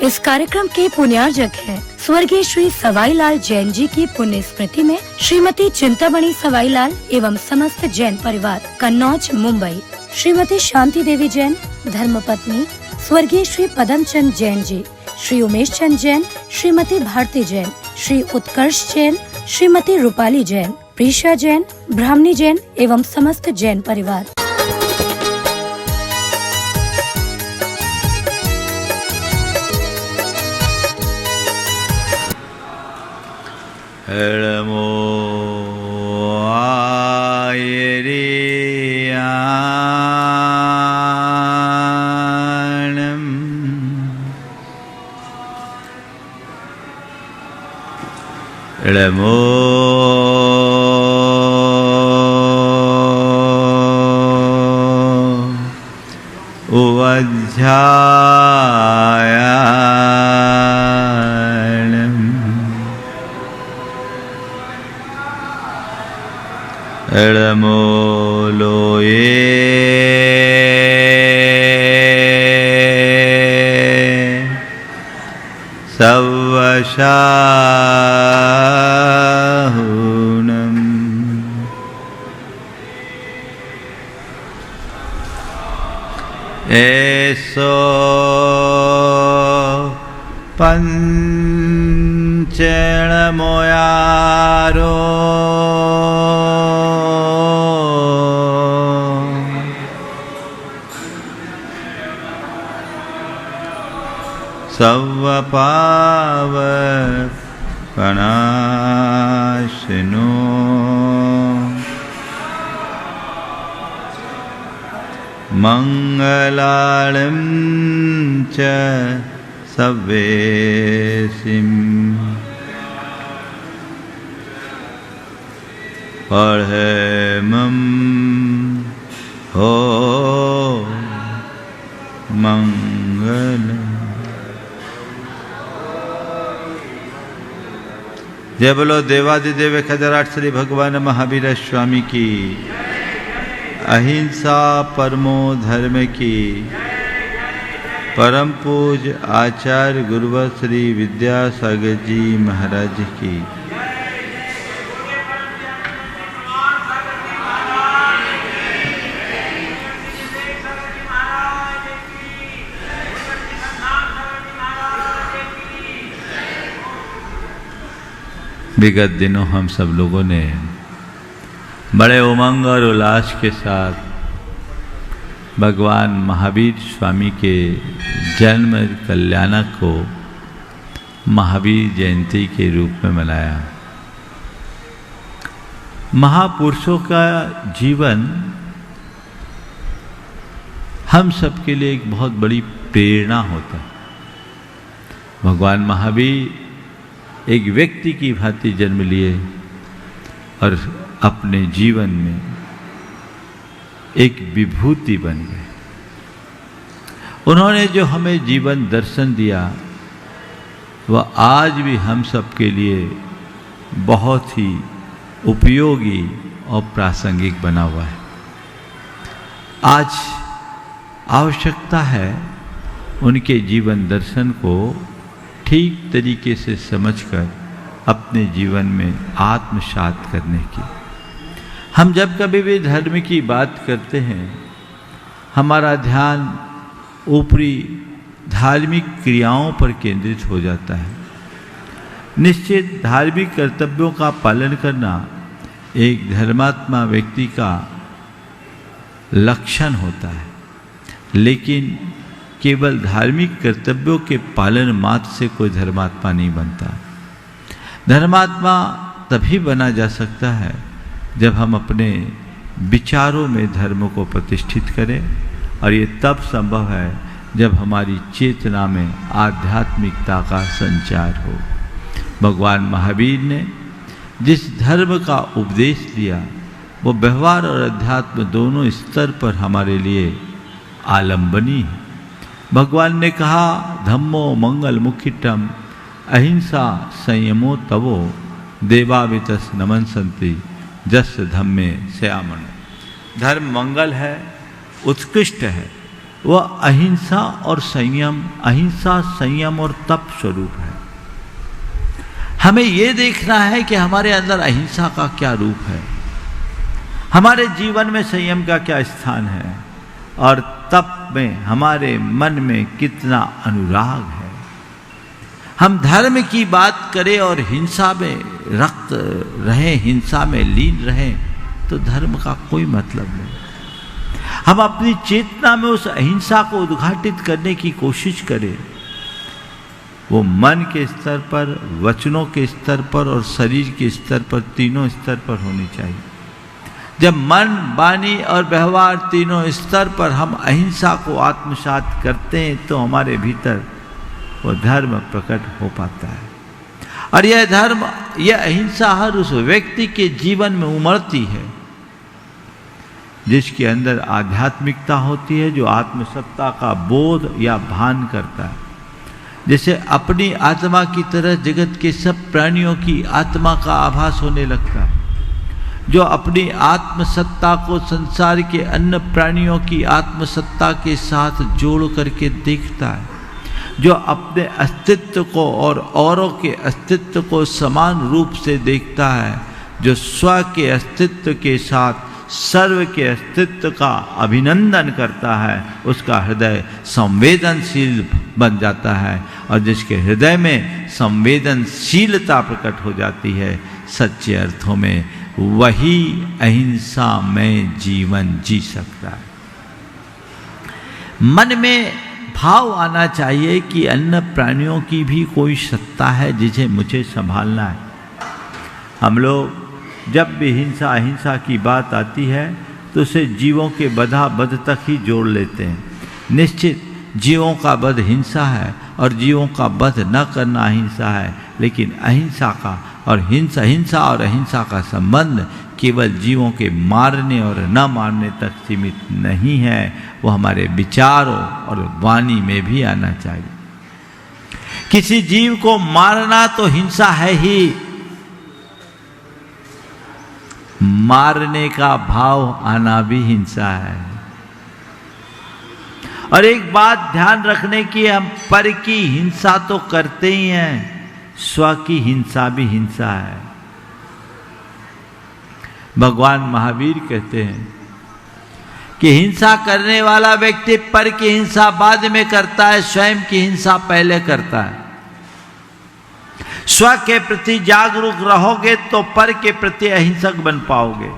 इस कार्यक्रम के पुण्यार्जक हैं स्वर्गीय श्री सवाईलाल जैन जी की पुण्य स्मृति में श्रीमती चिंतामणि सवाईलाल एवं समस्त जैन परिवार, कन्नौज, मुंबई। श्रीमती शांति देवी जैन, धर्मपत्नी स्वर्गीय श्री पदमचंद जैन जी, श्री उमेश चंद जैन, श्रीमती भारती जैन, श्री उत्कर्ष जैन, श्रीमती रूपाली जैन, प्रीशा जैन, ब्राह्मणी जैन एवं समस्त जैन परिवार। नमो आयरियाणं नमो उवध्यायाणं नमो लोये सवशाहुनं एसो पंचणमोयारो सर्वपावपनाशिनो मंगलालं च सवेसिं पढ़ेमं हो मंगलम्। जय बोलो देवादिदेव खजराट श्री भगवान महावीर स्वामी की, अहिंसा परमो धर्म की, परम पूज आचार्य गुरुवर श्री विद्यासागर जी महाराज की। विगत दिनों हम सब लोगों ने बड़े उमंग और उल्लास के साथ भगवान महावीर स्वामी के जन्म कल्याणक को महावीर जयंती के रूप में मनाया। महापुरुषों का जीवन हम सबके लिए एक बहुत बड़ी प्रेरणा होता है। भगवान महावीर एक व्यक्ति की भांति जन्म लिए और अपने जीवन में एक विभूति बन गए। उन्होंने जो हमें जीवन दर्शन दिया वह आज भी हम सब के लिए बहुत ही उपयोगी और प्रासंगिक बना हुआ है। आज आवश्यकता है उनके जीवन दर्शन को ठीक तरीके से समझकर अपने जीवन में आत्मसात करने की। हम जब कभी भी धर्म की बात करते हैं हमारा ध्यान ऊपरी धार्मिक क्रियाओं पर केंद्रित हो जाता है। निश्चित धार्मिक कर्तव्यों का पालन करना एक धर्मात्मा व्यक्ति का लक्षण होता है, लेकिन केवल धार्मिक कर्तव्यों के पालन मात्र से कोई धर्मात्मा नहीं बनता। धर्मात्मा तभी बना जा सकता है जब हम अपने विचारों में धर्म को प्रतिष्ठित करें, और ये तब संभव है जब हमारी चेतना में आध्यात्मिकता का संचार हो। भगवान महावीर ने जिस धर्म का उपदेश दिया वो व्यवहार और अध्यात्म दोनों स्तर पर हमारे लिए आलंबनी है। भगवान ने कहा धम्मो मंगल मुखिटम अहिंसा संयमो तवो देवावितस नमनसंति जस धम्मे श्यामण। धर्म मंगल है, उत्कृष्ट है, वह अहिंसा और संयम, अहिंसा, संयम और तप स्वरूप है। हमें यह देखना है कि हमारे अंदर अहिंसा का क्या रूप है, हमारे जीवन में संयम का क्या स्थान है, और तप में हमारे मन में कितना अनुराग है। हम धर्म की बात करें और हिंसा में रक्त रहें, हिंसा में लीन रहें, तो धर्म का कोई मतलब नहीं। हम अपनी चेतना में उस अहिंसा को उद्घाटित करने की कोशिश करें। वो मन के स्तर पर, वचनों के स्तर पर और शरीर के स्तर पर, तीनों स्तर पर होनी चाहिए। जब मन, वाणी और व्यवहार तीनों स्तर पर हम अहिंसा को आत्मसात करते हैं तो हमारे भीतर वो धर्म प्रकट हो पाता है। और यह धर्म, यह अहिंसा हर उस व्यक्ति के जीवन में उमड़ती है जिसके अंदर आध्यात्मिकता होती है, जो आत्मसत्ता का बोध या भान करता है। जैसे अपनी आत्मा की तरह जगत के सब प्राणियों की आत्मा का आभास होने लगता है, जो अपनी आत्मसत्ता को संसार के अन्य प्राणियों की आत्मसत्ता के साथ जोड़ करके देखता है, जो अपने अस्तित्व को और औरों के अस्तित्व को समान रूप से देखता है, जो स्व के अस्तित्व के साथ सर्व के अस्तित्व का अभिनंदन करता है, उसका हृदय संवेदनशील बन जाता है। और जिसके हृदय में संवेदनशीलता प्रकट हो जाती है, सच्चे अर्थों में वही अहिंसा में जीवन जी सकता है। मन में भाव आना चाहिए कि अन्य प्राणियों की भी कोई सत्ता है जिसे मुझे संभालना है। हम लोग जब भी हिंसा अहिंसा की बात आती है तो उसे जीवों के बधा बध तक ही जोड़ लेते हैं। निश्चित जीवों का वध हिंसा है और जीवों का वध न करना अहिंसा है, लेकिन अहिंसा का और हिंसा और अहिंसा का संबंध केवल जीवों के मारने और न मारने तक सीमित नहीं है, वो हमारे विचारों और वाणी में भी आना चाहिए। किसी जीव को मारना तो हिंसा है ही, मारने का भाव आना भी हिंसा है। और एक बात ध्यान रखने की, हम पर की हिंसा तो करते ही हैं, स्व की हिंसा भी हिंसा है। भगवान महावीर कहते हैं कि हिंसा करने वाला व्यक्ति पर की हिंसा बाद में करता है, स्वयं की हिंसा पहले करता है। स्व के प्रति जागरूक रहोगे तो पर के प्रति अहिंसक बन पाओगे।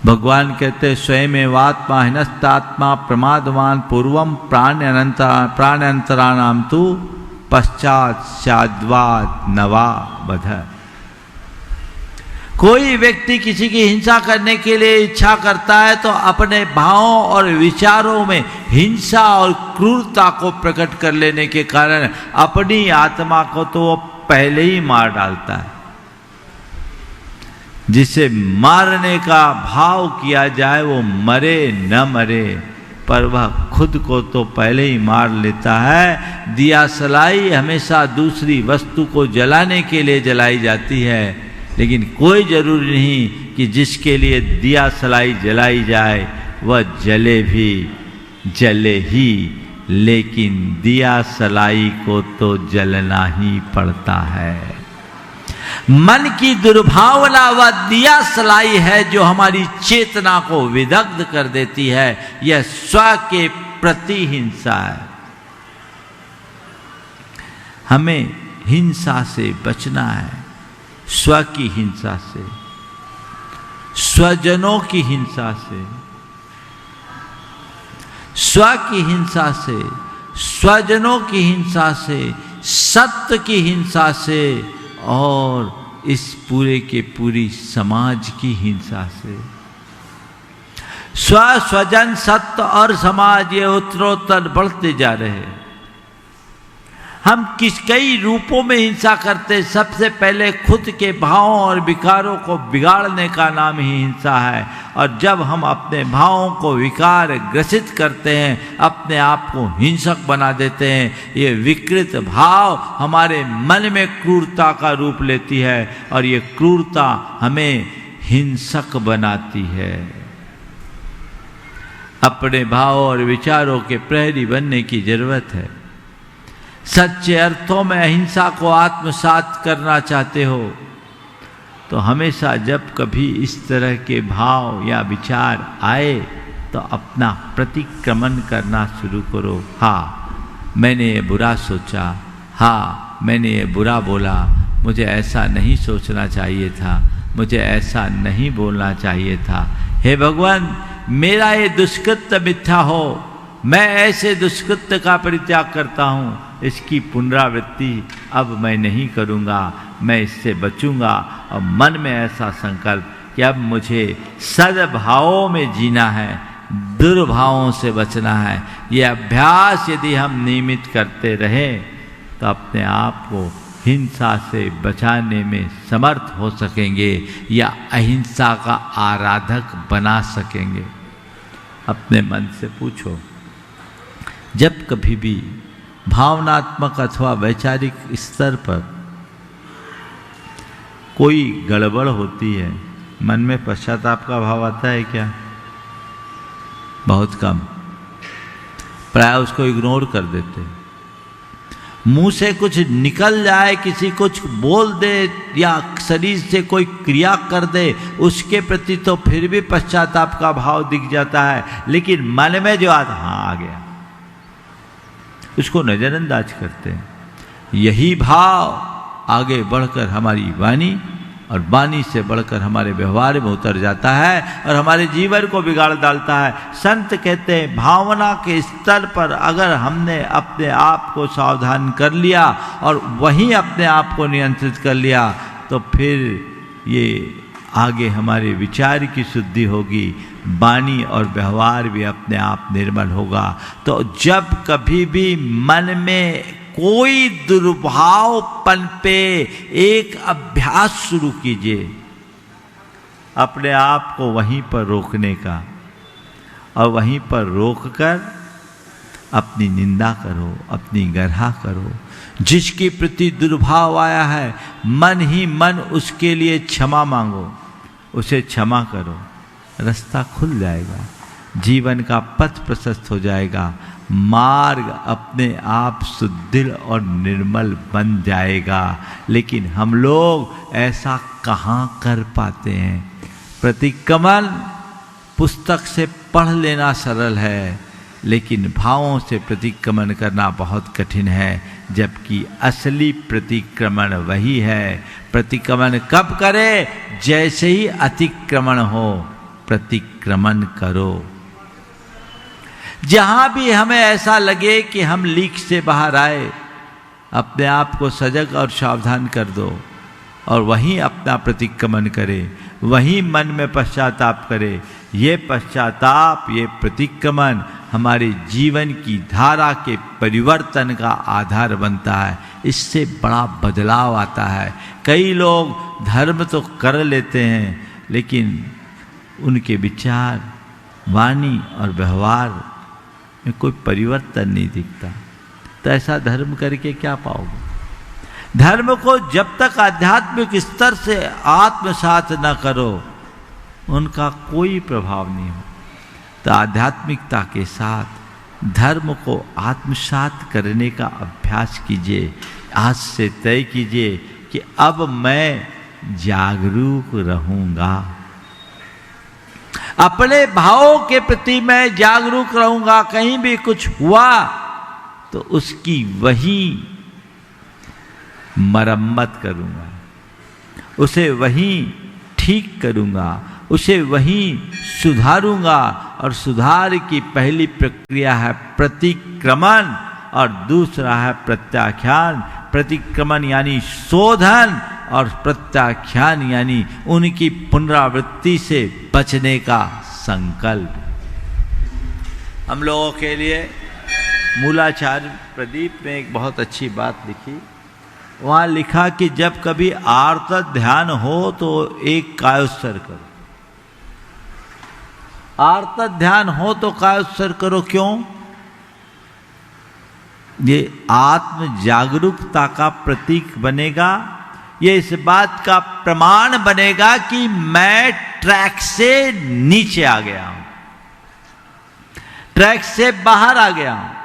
भगवान कहते स्वयं आत्मा हिनस्तात्मा प्रमादवान पूर्वम प्राण्यंतराणाम तु पश्चात स्याद्वाद नवा बध। कोई व्यक्ति किसी की हिंसा करने के लिए इच्छा करता है तो अपने भावों और विचारों में हिंसा और क्रूरता को प्रकट कर लेने के कारण अपनी आत्मा को तो वो पहले ही मार डालता है। जिसे मारने का भाव किया जाए वो मरे न मरे, पर वह खुद को तो पहले ही मार लेता है। दिया सलाई हमेशा दूसरी वस्तु को जलाने के लिए जलाई जाती है, लेकिन कोई जरूरी नहीं कि जिसके लिए दिया सलाई जलाई जाए वह जले भी, जले ही, लेकिन दिया सलाई को तो जलना ही पड़ता है। मन की दुर्भावना वह दिया सलाई है जो हमारी चेतना को विदग्ध कर देती है। यह स्व के प्रति हिंसा है। हमें हिंसा से बचना है, स्व की हिंसा से, स्वजनों की हिंसा से, स्व की हिंसा से, स्वजनों की हिंसा से, सत्य की हिंसा से और इस पूरे के पूरी समाज की हिंसा से। स्व, स्वजन, सत्य और समाज ये उत्तरोत्तर बढ़ते जा रहे हैं। हम कई रूपों में हिंसा करते। सबसे पहले खुद के भावों और विकारों को बिगाड़ने का नाम ही हिंसा है। और जब हम अपने भावों को विकार ग्रसित करते हैं, अपने आप को हिंसक बना देते हैं, ये विकृत भाव हमारे मन में क्रूरता का रूप लेती है और ये क्रूरता हमें हिंसक बनाती है। अपने भाव और विचारों के प्रहरी बनने की जरूरत है। सच्चे अर्थों में अहिंसा को आत्मसात करना चाहते हो तो हमेशा जब कभी इस तरह के भाव या विचार आए तो अपना प्रतिक्रमण करना शुरू करो। हाँ, मैंने ये बुरा सोचा, हाँ मैंने ये बुरा बोला, मुझे ऐसा नहीं सोचना चाहिए था, मुझे ऐसा नहीं बोलना चाहिए था। हे भगवान, मेरा ये दुष्कृत्य मिथ्या हो, मैं ऐसे दुष्कृत्य का परित्याग करता हूँ, इसकी पुनरावृत्ति अब मैं नहीं करूँगा, मैं इससे बचूंगा। और मन में ऐसा संकल्प कि अब मुझे सद्भावों में जीना है, दुर्भावों से बचना है। ये अभ्यास यदि हम नियमित करते रहें तो अपने आप को हिंसा से बचाने में समर्थ हो सकेंगे या अहिंसा का आराधक बना सकेंगे। अपने मन से पूछो, जब कभी भी भावनात्मक अथवा वैचारिक स्तर पर कोई गड़बड़ होती है, मन में पश्चाताप का भाव आता है क्या? बहुत कम, प्राय उसको इग्नोर कर देते। मुंह से कुछ निकल जाए, किसी कुछ बोल दे या शरीर से कोई क्रिया कर दे, उसके प्रति तो फिर भी पश्चाताप का भाव दिख जाता है, लेकिन मन में जो आता, हाँ आ गया, उसको नजरअंदाज करते हैं। यही भाव आगे बढ़कर हमारी वाणी और वाणी से बढ़कर हमारे व्यवहार में उतर जाता है और हमारे जीवन को बिगाड़ डालता है। संत कहते हैं, भावना के स्तर पर अगर हमने अपने आप को सावधान कर लिया और वहीं अपने आप को नियंत्रित कर लिया तो फिर ये आगे हमारे विचार की शुद्धि होगी, वाणी और व्यवहार भी अपने आप निर्मल होगा। तो जब कभी भी मन में कोई दुर्भाव पनपे, एक अभ्यास शुरू कीजिए अपने आप को वहीं पर रोकने का, और वहीं पर रोककर अपनी निंदा करो, अपनी गर्हा करो। जिसके प्रति दुर्भाव आया है, मन ही मन उसके लिए क्षमा मांगो, उसे क्षमा करो, रास्ता खुल जाएगा, जीवन का पथ प्रशस्त हो जाएगा, मार्ग अपने आप सुदृढ़ और निर्मल बन जाएगा। लेकिन हम लोग ऐसा कहाँ कर पाते हैं? प्रतिक्रमण पुस्तक से पढ़ लेना सरल है, लेकिन भावों से प्रतिक्रमण करना बहुत कठिन है, जबकि असली प्रतिक्रमण वही है। प्रतिक्रमण कब करे? जैसे ही अतिक्रमण हो, प्रतिक्रमण करो। जहां भी हमें ऐसा लगे कि हम लीक से बाहर आए, अपने आप को सजग और सावधान कर दो और वहीं अपना प्रतिक्रमण करे, वहीं मन में पश्चाताप करे। ये पश्चाताप, ये प्रतिक्रमण हमारे जीवन की धारा के परिवर्तन का आधार बनता है। इससे बड़ा बदलाव आता है। कई लोग धर्म तो कर लेते हैं, लेकिन उनके विचार, वाणी और व्यवहार में कोई परिवर्तन नहीं दिखता। तो ऐसा धर्म करके क्या पाओगे? धर्म को जब तक आध्यात्मिक स्तर से आत्मसात न करो, उनका कोई प्रभाव नहीं हो। तो आध्यात्मिकता के साथ धर्म को आत्मसात करने का अभ्यास कीजिए। आज से तय कीजिए कि अब मैं जागरूक रहूंगा, अपने भावों के प्रति मैं जागरूक रहूंगा। कहीं भी कुछ हुआ तो उसकी वही मरम्मत करूंगा, उसे वहीं ठीक करूंगा, उसे वहीं सुधारूंगा। और सुधार की पहली प्रक्रिया है प्रतिक्रमण और दूसरा है प्रत्याख्यान। प्रतिक्रमण यानी शोधन और प्रत्याख्यान यानी उनकी पुनरावृत्ति से बचने का संकल्प। हम लोगों के लिए मूलाचार्य प्रदीप ने एक बहुत अच्छी बात लिखी। वहाँ लिखा कि जब कभी आर्त ध्यान हो तो एक कायोत्सर्ग करो। आर्त ध्यान हो तो कायोत्सर्ग करो। क्यों? ये आत्म जागरूकता का प्रतीक बनेगा ये इस बात का प्रमाण बनेगा कि मैं ट्रैक से नीचे आ गया हूं, ट्रैक से बाहर आ गया हूं,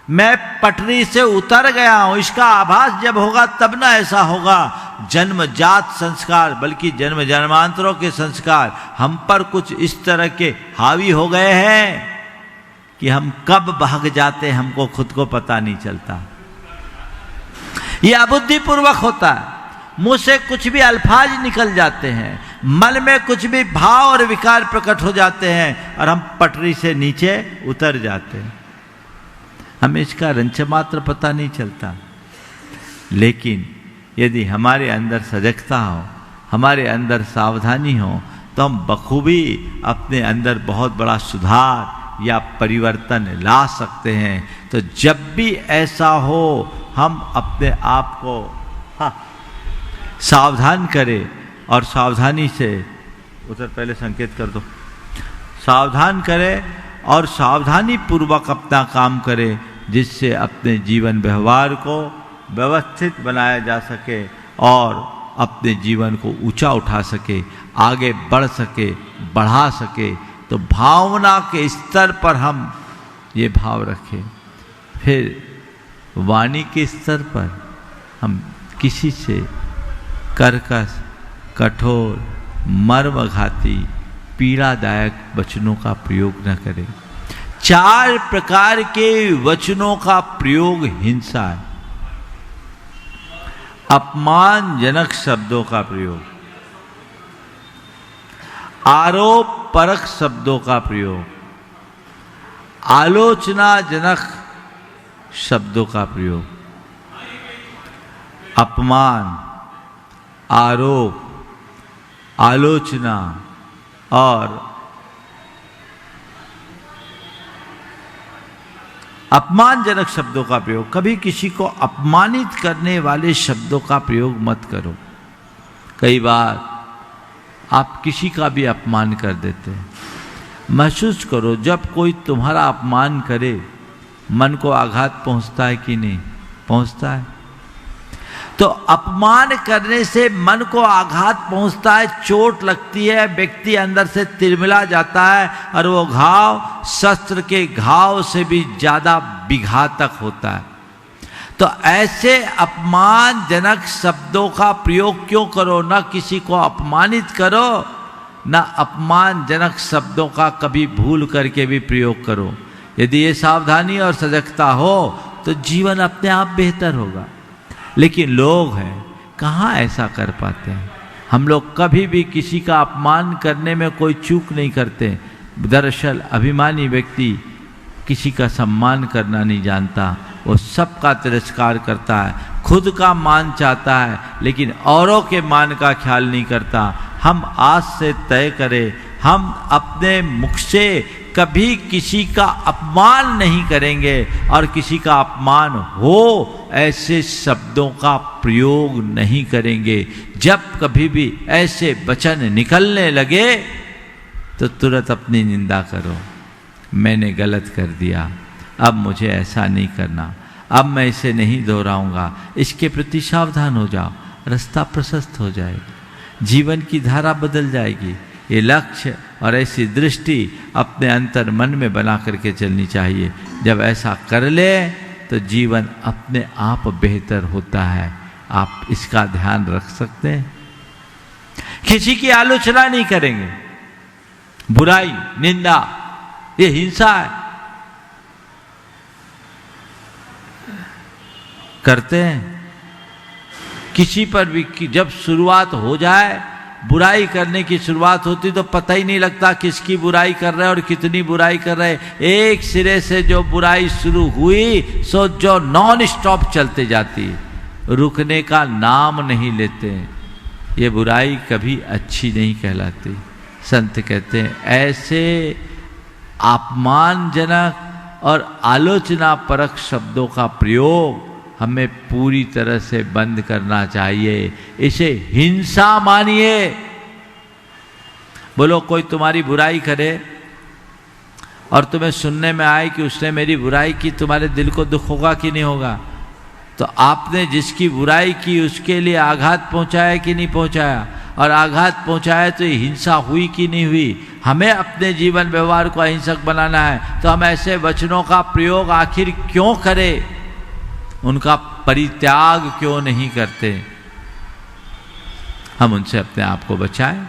मैं पटरी से उतर गया हूं। इसका आभास जब होगा तब ना ऐसा होगा। जन्मजात संस्कार, बल्कि जन्म जन्मांतरों के संस्कार हम पर कुछ इस तरह के हावी हो गए हैं कि हम कब भाग जाते हैं हमको खुद को पता नहीं चलता। यह अबुद्धिपूर्वक होता है। मुंह से कुछ भी अल्फाज निकल जाते हैं, मन में कुछ भी भाव और विकार प्रकट हो जाते हैं और हम पटरी से नीचे उतर जाते हैं। हमें इसका रंच मात्र पता नहीं चलता। लेकिन यदि हमारे अंदर सजगता हो, हमारे अंदर सावधानी हो, तो हम बखूबी अपने अंदर बहुत बड़ा सुधार या परिवर्तन ला सकते हैं। तो जब भी ऐसा हो हम अपने आप को सावधान करें और सावधानी से उधर पहले संकेत कर दो, सावधान करें और सावधानी पूर्वक अपना काम करें, जिससे अपने जीवन व्यवहार को व्यवस्थित बनाया जा सके और अपने जीवन को ऊंचा उठा सके, आगे बढ़ सके, बढ़ा सके। तो भावना के स्तर पर हम ये भाव रखें। फिर वाणी के स्तर पर हम किसी से कर्कश, कठोर, मर्मघाती, पीड़ादायक वचनों का प्रयोग न करें। 4 प्रकार के वचनों का प्रयोग हिंसा है। अपमानजनक शब्दों का प्रयोग, आरोप परक शब्दों का प्रयोग, आलोचनाजनक शब्दों का प्रयोग, अपमान, आरोप, आलोचना और अपमानजनक शब्दों का प्रयोग। कभी किसी को अपमानित करने वाले शब्दों का प्रयोग मत करो। कई बार आप किसी का भी अपमान कर देते हैं। महसूस करो, जब कोई तुम्हारा अपमान करे मन को आघात पहुंचता है कि नहीं पहुंचता है? तो अपमान करने से मन को आघात पहुंचता है, चोट लगती है, व्यक्ति अंदर से तिलमिला जाता है और वो घाव शस्त्र के घाव से भी ज्यादा विघातक होता है। तो ऐसे अपमानजनक शब्दों का प्रयोग क्यों करो? ना किसी को अपमानित करो, ना अपमानजनक शब्दों का कभी भूल करके भी प्रयोग करो। यदि ये सावधानी और सजगता हो तो जीवन अपने आप बेहतर होगा। लेकिन लोग हैं कहाँ ऐसा कर पाते हैं। हम लोग कभी भी किसी का अपमान करने में कोई चूक नहीं करते। दरअसल अभिमानी व्यक्ति किसी का सम्मान करना नहीं जानता, वो सबका तिरस्कार करता है, खुद का मान चाहता है लेकिन औरों के मान का ख्याल नहीं करता। हम आज से तय करें, हम अपने मुख से कभी किसी का अपमान नहीं करेंगे और किसी का अपमान हो ऐसे शब्दों का प्रयोग नहीं करेंगे। जब कभी भी ऐसे वचन निकलने लगे तो तुरंत अपनी निंदा करो, मैंने गलत कर दिया, अब मुझे ऐसा नहीं करना, अब मैं इसे नहीं दोहराऊंगा। इसके प्रति सावधान हो जाओ, रास्ता प्रशस्त हो जाएगा, जीवन की धारा बदल जाएगी। ये लक्ष्य और ऐसी दृष्टि अपने अंतर मन में बना करके चलनी चाहिए। जब ऐसा कर ले तो जीवन अपने आप बेहतर होता है। आप इसका ध्यान रख सकते हैं। किसी की आलोचना नहीं करेंगे, बुराई, निंदा, ये हिंसा है। करते हैं किसी पर भी जब शुरुआत हो जाए, बुराई करने की शुरुआत होती तो पता ही नहीं लगता किसकी बुराई कर रहे हैं और कितनी बुराई कर रहे हैं। एक सिरे से जो बुराई शुरू हुई सो जो नॉन स्टॉप चलते जाती, रुकने का नाम नहीं लेते। ये बुराई कभी अच्छी नहीं कहलाती। संत कहते हैं ऐसे अपमानजनक और आलोचना परक शब्दों का प्रयोग हमें पूरी तरह से बंद करना चाहिए। इसे हिंसा मानिए। बोलो कोई तुम्हारी बुराई करे और तुम्हें सुनने में आए कि उसने मेरी बुराई की, तुम्हारे दिल को दुख होगा कि नहीं होगा? तो आपने जिसकी बुराई की उसके लिए आघात पहुंचाया कि नहीं पहुंचाया, और आघात पहुंचाया तो ये हिंसा हुई कि नहीं हुई। हमें अपने जीवन व्यवहार को अहिंसक बनाना है तो हम ऐसे वचनों का प्रयोग आखिर क्यों करें, उनका परित्याग क्यों नहीं करते। हम उनसे अपने आप को बचाएं,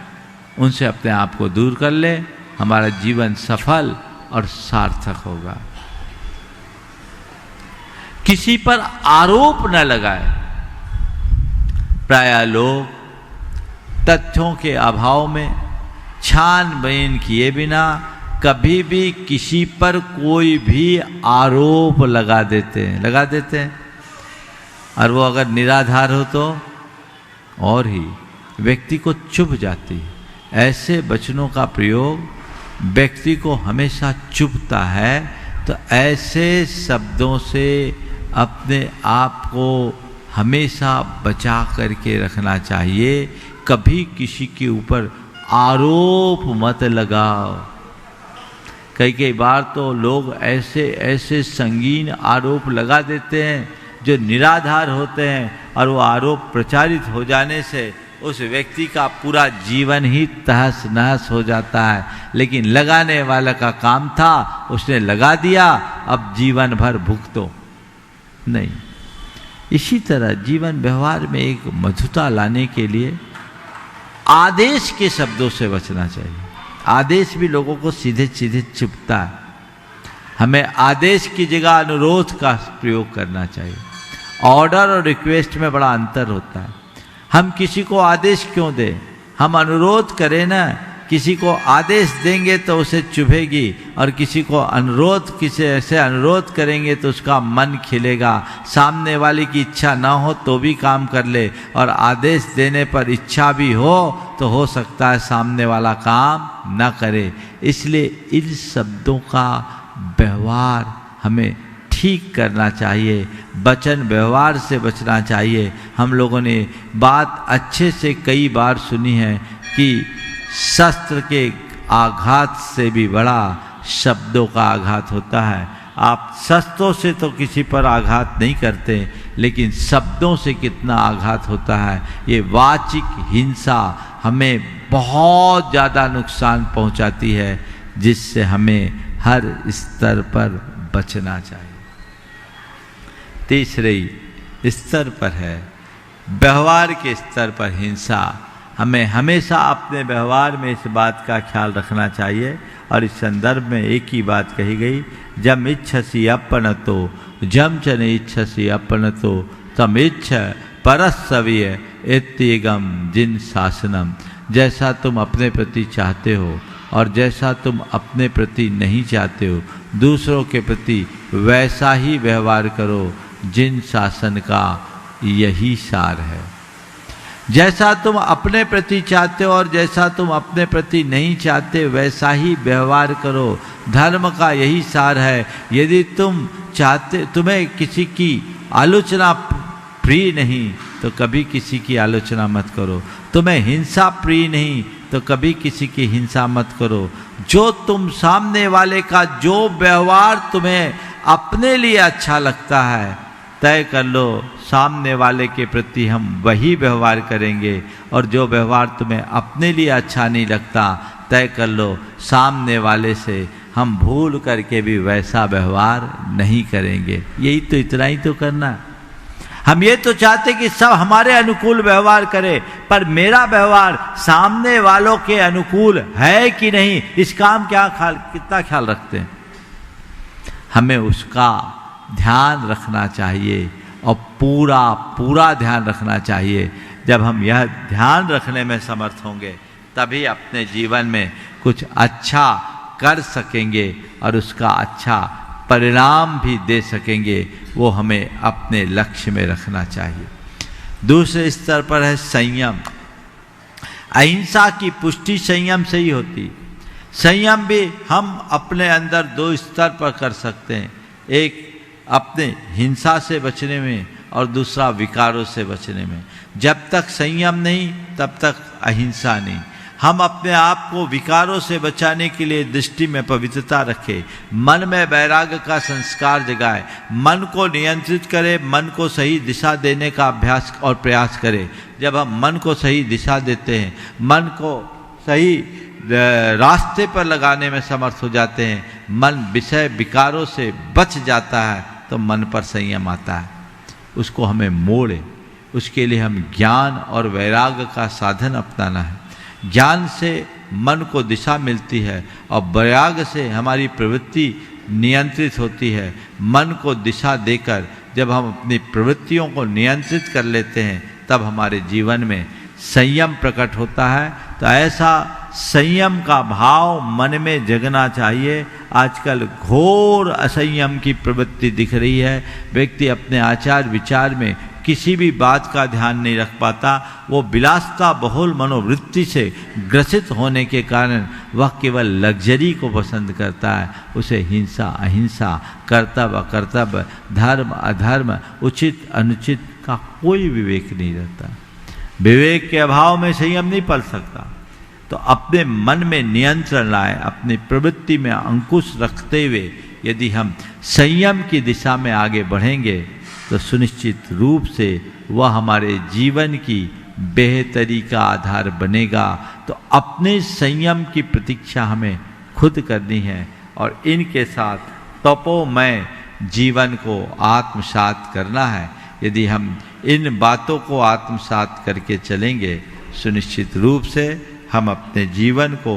उनसे अपने आप को दूर कर ले, हमारा जीवन सफल और सार्थक होगा। किसी पर आरोप न लगाए। प्रायः लोग तथ्यों के अभाव में छानबीन किए बिना कभी भी किसी पर कोई भी आरोप लगा देते हैं और वो अगर निराधार हो तो और ही व्यक्ति को चुभ जाती है। ऐसे वचनों का प्रयोग व्यक्ति को हमेशा चुभता है, तो ऐसे शब्दों से अपने आप को हमेशा बचा करके रखना चाहिए। कभी किसी के ऊपर आरोप मत लगाओ। कई बार तो लोग ऐसे संगीन आरोप लगा देते हैं जो निराधार होते हैं, और वो आरोप प्रचारित हो जाने से उस व्यक्ति का पूरा जीवन ही तहस नहस हो जाता है। लेकिन लगाने वाला का काम था, उसने लगा दिया, अब जीवन भर भुगतो नहीं। इसी तरह जीवन व्यवहार में एक मधुरता लाने के लिए आदेश के शब्दों से बचना चाहिए। आदेश भी लोगों को सीधे सीधे चुभता है। हमें आदेश की जगह अनुरोध का प्रयोग करना चाहिए। ऑर्डर और रिक्वेस्ट में बड़ा अंतर होता है। हम किसी को आदेश क्यों दें, हम अनुरोध करें ना। किसी को आदेश देंगे तो उसे चुभेगी, और किसी को अनुरोध, किसी ऐसे अनुरोध करेंगे तो उसका मन खिलेगा। सामने वाले की इच्छा ना हो तो भी काम कर ले, और आदेश देने पर इच्छा भी हो तो हो सकता है सामने वाला काम ना करे। इसलिए इन शब्दों का व्यवहार हमें ठीक करना चाहिए, वचन व्यवहार से बचना चाहिए। हम लोगों ने बात अच्छे से कई बार सुनी है कि शस्त्र के आघात से भी बड़ा शब्दों का आघात होता है। आप शस्त्रों से तो किसी पर आघात नहीं करते, लेकिन शब्दों से कितना आघात होता है। ये वाचिक हिंसा हमें बहुत ज़्यादा नुकसान पहुंचाती है, जिससे हमें हर स्तर पर बचना चाहिए। तीसरे स्तर पर है व्यवहार के स्तर पर हिंसा। हमें हमेशा अपने व्यवहार में इस बात का ख्याल रखना चाहिए, और इस संदर्भ में एक ही बात कही गई, जम इच्छसि अपनतो जम च न इच्छसि अपनतो तम इच्छ परस्सव्य इत्येगम जिन शासनम। जैसा तुम अपने प्रति चाहते हो और जैसा तुम अपने प्रति नहीं चाहते हो, दूसरों के प्रति वैसा ही व्यवहार करो। जिन शासन का यही सार है। जैसा तुम अपने प्रति चाहते हो और जैसा तुम अपने प्रति नहीं चाहते वैसा ही व्यवहार करो। धर्म का यही सार है। यदि तुम चाहते, तुम्हें किसी की आलोचना प्रिय नहीं तो कभी किसी की आलोचना मत करो। तुम्हें हिंसा प्रिय नहीं तो कभी किसी की हिंसा मत करो। जो तुम सामने वाले का जो व्यवहार तुम्हें अपने लिए अच्छा लगता है तय कर लो, सामने वाले के प्रति हम वही व्यवहार करेंगे। और जो व्यवहार तुम्हें अपने लिए अच्छा नहीं लगता तय कर लो, सामने वाले से हम भूल करके भी वैसा व्यवहार नहीं करेंगे। यही तो, इतना ही तो करना। हम ये तो चाहते कि सब हमारे अनुकूल व्यवहार करें, पर मेरा व्यवहार सामने वालों के अनुकूल है कि नहीं, इसका हम कितना ख्याल रखते हैं। हमें उसका ध्यान रखना चाहिए, और पूरा ध्यान रखना चाहिए। जब हम यह ध्यान रखने में समर्थ होंगे तभी अपने जीवन में कुछ अच्छा कर सकेंगे और उसका अच्छा परिणाम भी दे सकेंगे। वो हमें अपने लक्ष्य में रखना चाहिए। दूसरे स्तर पर है संयम। अहिंसा की पुष्टि संयम से ही होती। संयम भी हम अपने अंदर दो स्तर पर कर सकते हैं, एक अपने हिंसा से बचने में और दूसरा विकारों से बचने में। जब तक संयम नहीं तब तक अहिंसा नहीं। हम अपने आप को विकारों से बचाने के लिए दृष्टि में पवित्रता रखें, मन में वैराग्य का संस्कार जगाए, मन को नियंत्रित करें, मन को सही दिशा देने का अभ्यास और प्रयास करें। जब हम मन को सही दिशा देते हैं, मन को सही रास्ते पर लगाने में समर्थ हो जाते हैं, मन विषय विकारों से बच जाता है, तो मन पर संयम आता है। उसको हमें मोड़े, उसके लिए हम ज्ञान और वैराग्य का साधन अपनाना है। ज्ञान से मन को दिशा मिलती है और वैराग्य से हमारी प्रवृत्ति नियंत्रित होती है। मन को दिशा देकर जब हम अपनी प्रवृत्तियों को नियंत्रित कर लेते हैं, तब हमारे जीवन में संयम प्रकट होता है। तो ऐसा संयम का भाव मन में जगना चाहिए। आजकल घोर असंयम की प्रवृत्ति दिख रही है। व्यक्ति अपने आचार विचार में किसी भी बात का ध्यान नहीं रख पाता। वो विलासता बहुल मनोवृत्ति से ग्रसित होने के कारण वह केवल लग्जरी को पसंद करता है। उसे हिंसा अहिंसा, कर्तव्य अकर्तव्य, धर्म अधर्म, उचित अनुचित का कोई विवेक नहीं रहता। विवेक के अभाव में संयम नहीं पल सकता। तो अपने मन में नियंत्रण लाए, अपनी प्रवृत्ति में अंकुश रखते हुए यदि हम संयम की दिशा में आगे बढ़ेंगे, तो सुनिश्चित रूप से वह हमारे जीवन की बेहतरी का आधार बनेगा। तो अपने संयम की प्रतीक्षा हमें खुद करनी है और इनके साथ तपोमय जीवन को आत्मसात करना है। यदि हम इन बातों को आत्मसात करके चलेंगे, सुनिश्चित रूप से हम अपने जीवन को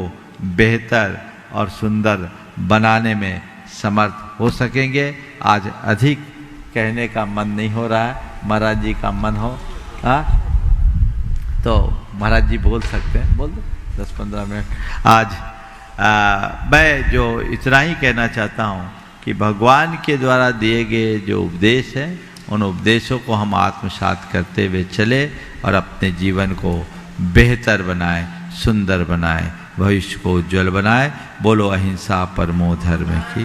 बेहतर और सुंदर बनाने में समर्थ हो सकेंगे। आज अधिक कहने का मन नहीं हो रहा है। महाराज जी का मन हो तो महाराज जी बोल सकते हैं, बोल दो 10-15 मिनट। आज मैं जो इतना ही कहना चाहता हूँ कि भगवान के द्वारा दिए गए जो उपदेश हैं, उन उपदेशों को हम आत्मसात करते हुए चले और अपने जीवन को बेहतर बनाए, सुंदर बनाए, भविष्य को उज्जवल बनाए। बोलो अहिंसा परमो धर्म की।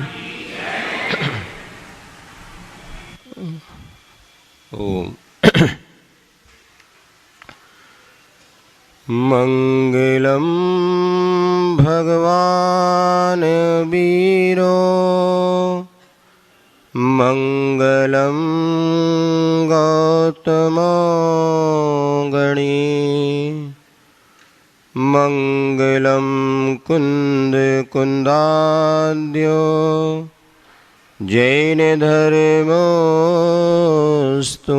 ओम मंगलम भगवान वीरो मंगलम गौतमो गणी मंगलम कुंद कुंदाद्यो जैन धर्मोस्तु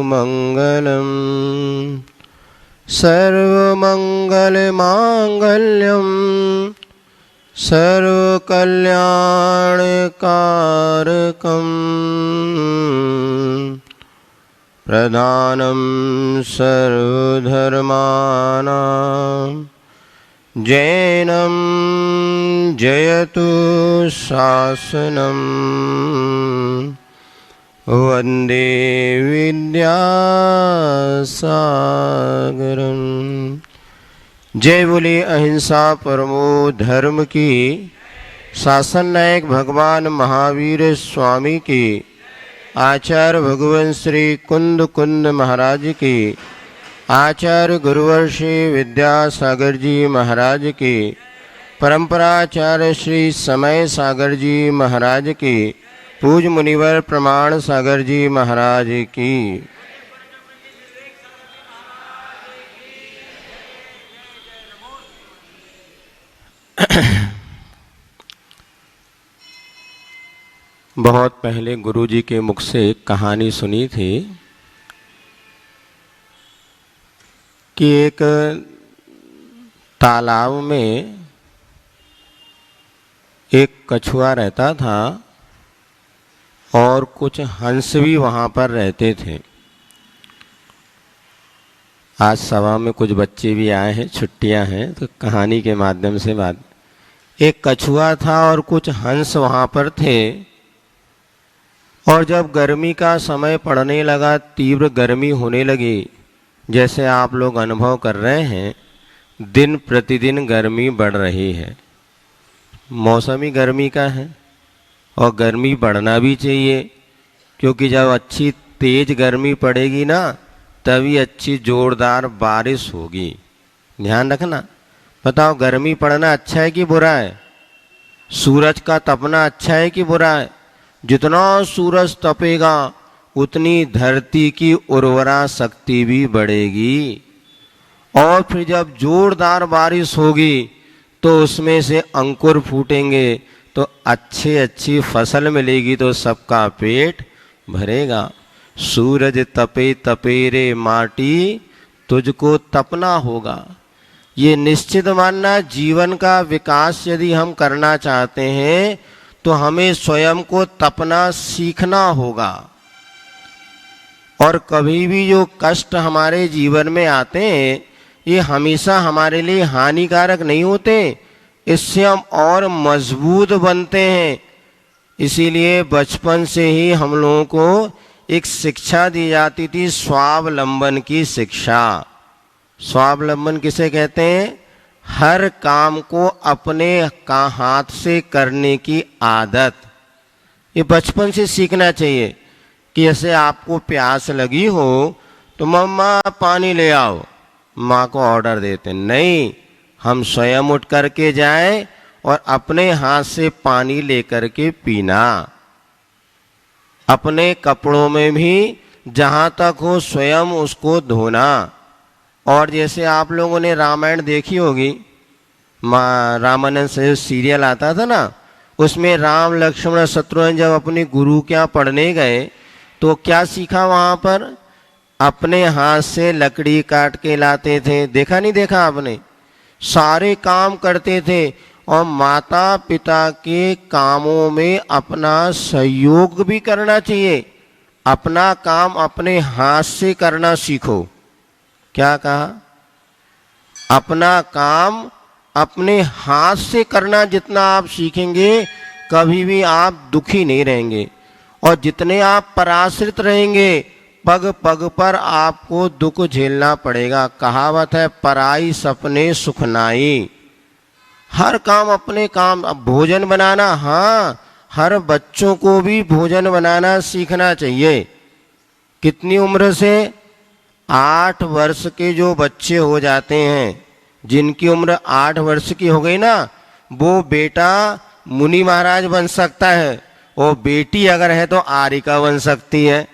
मंगलम सर्वमंगल मांगल्यम सर्वकल्याणकारकम प्रधानम सर्वधर्माणां जैनम जयतु शासनम वंदे विद्यासागरम। जय बोले अहिंसा परमो धर्म की। शासन नायक भगवान महावीर स्वामी की, आचार्य भगवान श्री कुंद कुंद महाराज की, आचार्य गुरुवर श्री विद्यासागर जी महाराज की, परंपराचार्य श्री समय सागर जी महाराज की, पूज मुनिवर प्रमाण सागर जी महाराज की। बहुत पहले गुरु जी के मुख से एक कहानी सुनी थी कि एक तालाब में एक कछुआ रहता था और कुछ हंस भी वहाँ पर रहते थे। आज सभा में कुछ बच्चे भी आए हैं, छुट्टियां हैं, तो कहानी के माध्यम से बात। एक कछुआ था और कुछ हंस वहाँ पर थे। और जब गर्मी का समय पड़ने लगा, तीव्र गर्मी होने लगी, जैसे आप लोग अनुभव कर रहे हैं, दिन प्रतिदिन गर्मी बढ़ रही है। मौसम ही गर्मी का है और गर्मी बढ़ना भी चाहिए, क्योंकि जब अच्छी तेज गर्मी पड़ेगी ना, तभी अच्छी जोरदार बारिश होगी। ध्यान रखना, बताओ, गर्मी पड़ना अच्छा है कि बुरा है? सूरज का तपना अच्छा है कि बुरा है? जितना सूरज तपेगा उतनी धरती की उर्वरा शक्ति भी बढ़ेगी, और फिर जब जोरदार बारिश होगी तो उसमें से अंकुर फूटेंगे, तो अच्छी फसल मिलेगी, तो सबका पेट भरेगा। सूरज तपे तपे रे माटी, तुझको तपना होगा। ये निश्चित मानना, जीवन का विकास यदि हम करना चाहते हैं तो हमें स्वयं को तपना सीखना होगा। और कभी भी जो कष्ट हमारे जीवन में आते हैं ये हमेशा हमारे लिए हानिकारक नहीं होते, इससे हम और मजबूत बनते हैं। इसीलिए बचपन से ही हम लोगों को एक शिक्षा दी जाती थी, स्वावलंबन की शिक्षा। स्वावलंबन किसे कहते हैं? हर काम को अपने हाथ से करने की आदत। ये बचपन से सीखना चाहिए कि जैसे आपको प्यास लगी हो तो मम्मा पानी ले आओ, माँ को ऑर्डर देते नहीं, हम स्वयं उठ करके जाएं और अपने हाथ से पानी लेकर के पीना। अपने कपड़ों में भी जहाँ तक हो स्वयं उसको धोना। और जैसे आप लोगों ने रामायण देखी होगी, रामानंद से सीरियल आता था ना, उसमें राम लक्ष्मण शत्रुघ्न जब अपने गुरु के यहाँ पढ़ने गए तो क्या सीखा वहाँ पर? अपने हाथ से लकड़ी काट के लाते थे। देखा नहीं देखा आपने? सारे काम करते थे, और माता पिता के कामों में अपना सहयोग भी करना चाहिए। अपना काम अपने हाथ से करना सीखो। क्या कहा? अपना काम अपने हाथ से करना जितना आप सीखेंगे कभी भी आप दुखी नहीं रहेंगे, और जितने आप पराश्रित रहेंगे पग पग पर आपको दुख झेलना पड़ेगा। कहावत है, पराई सपने सुखनाई। हर काम अपने काम। अब भोजन बनाना, हाँ, हर बच्चों को भी भोजन बनाना सीखना चाहिए। कितनी उम्र से? 8 वर्ष के जो बच्चे हो जाते हैं, जिनकी उम्र 8 वर्ष की हो गई ना, वो बेटा मुनि महाराज बन सकता है, और बेटी अगर है तो आरिका बन सकती है।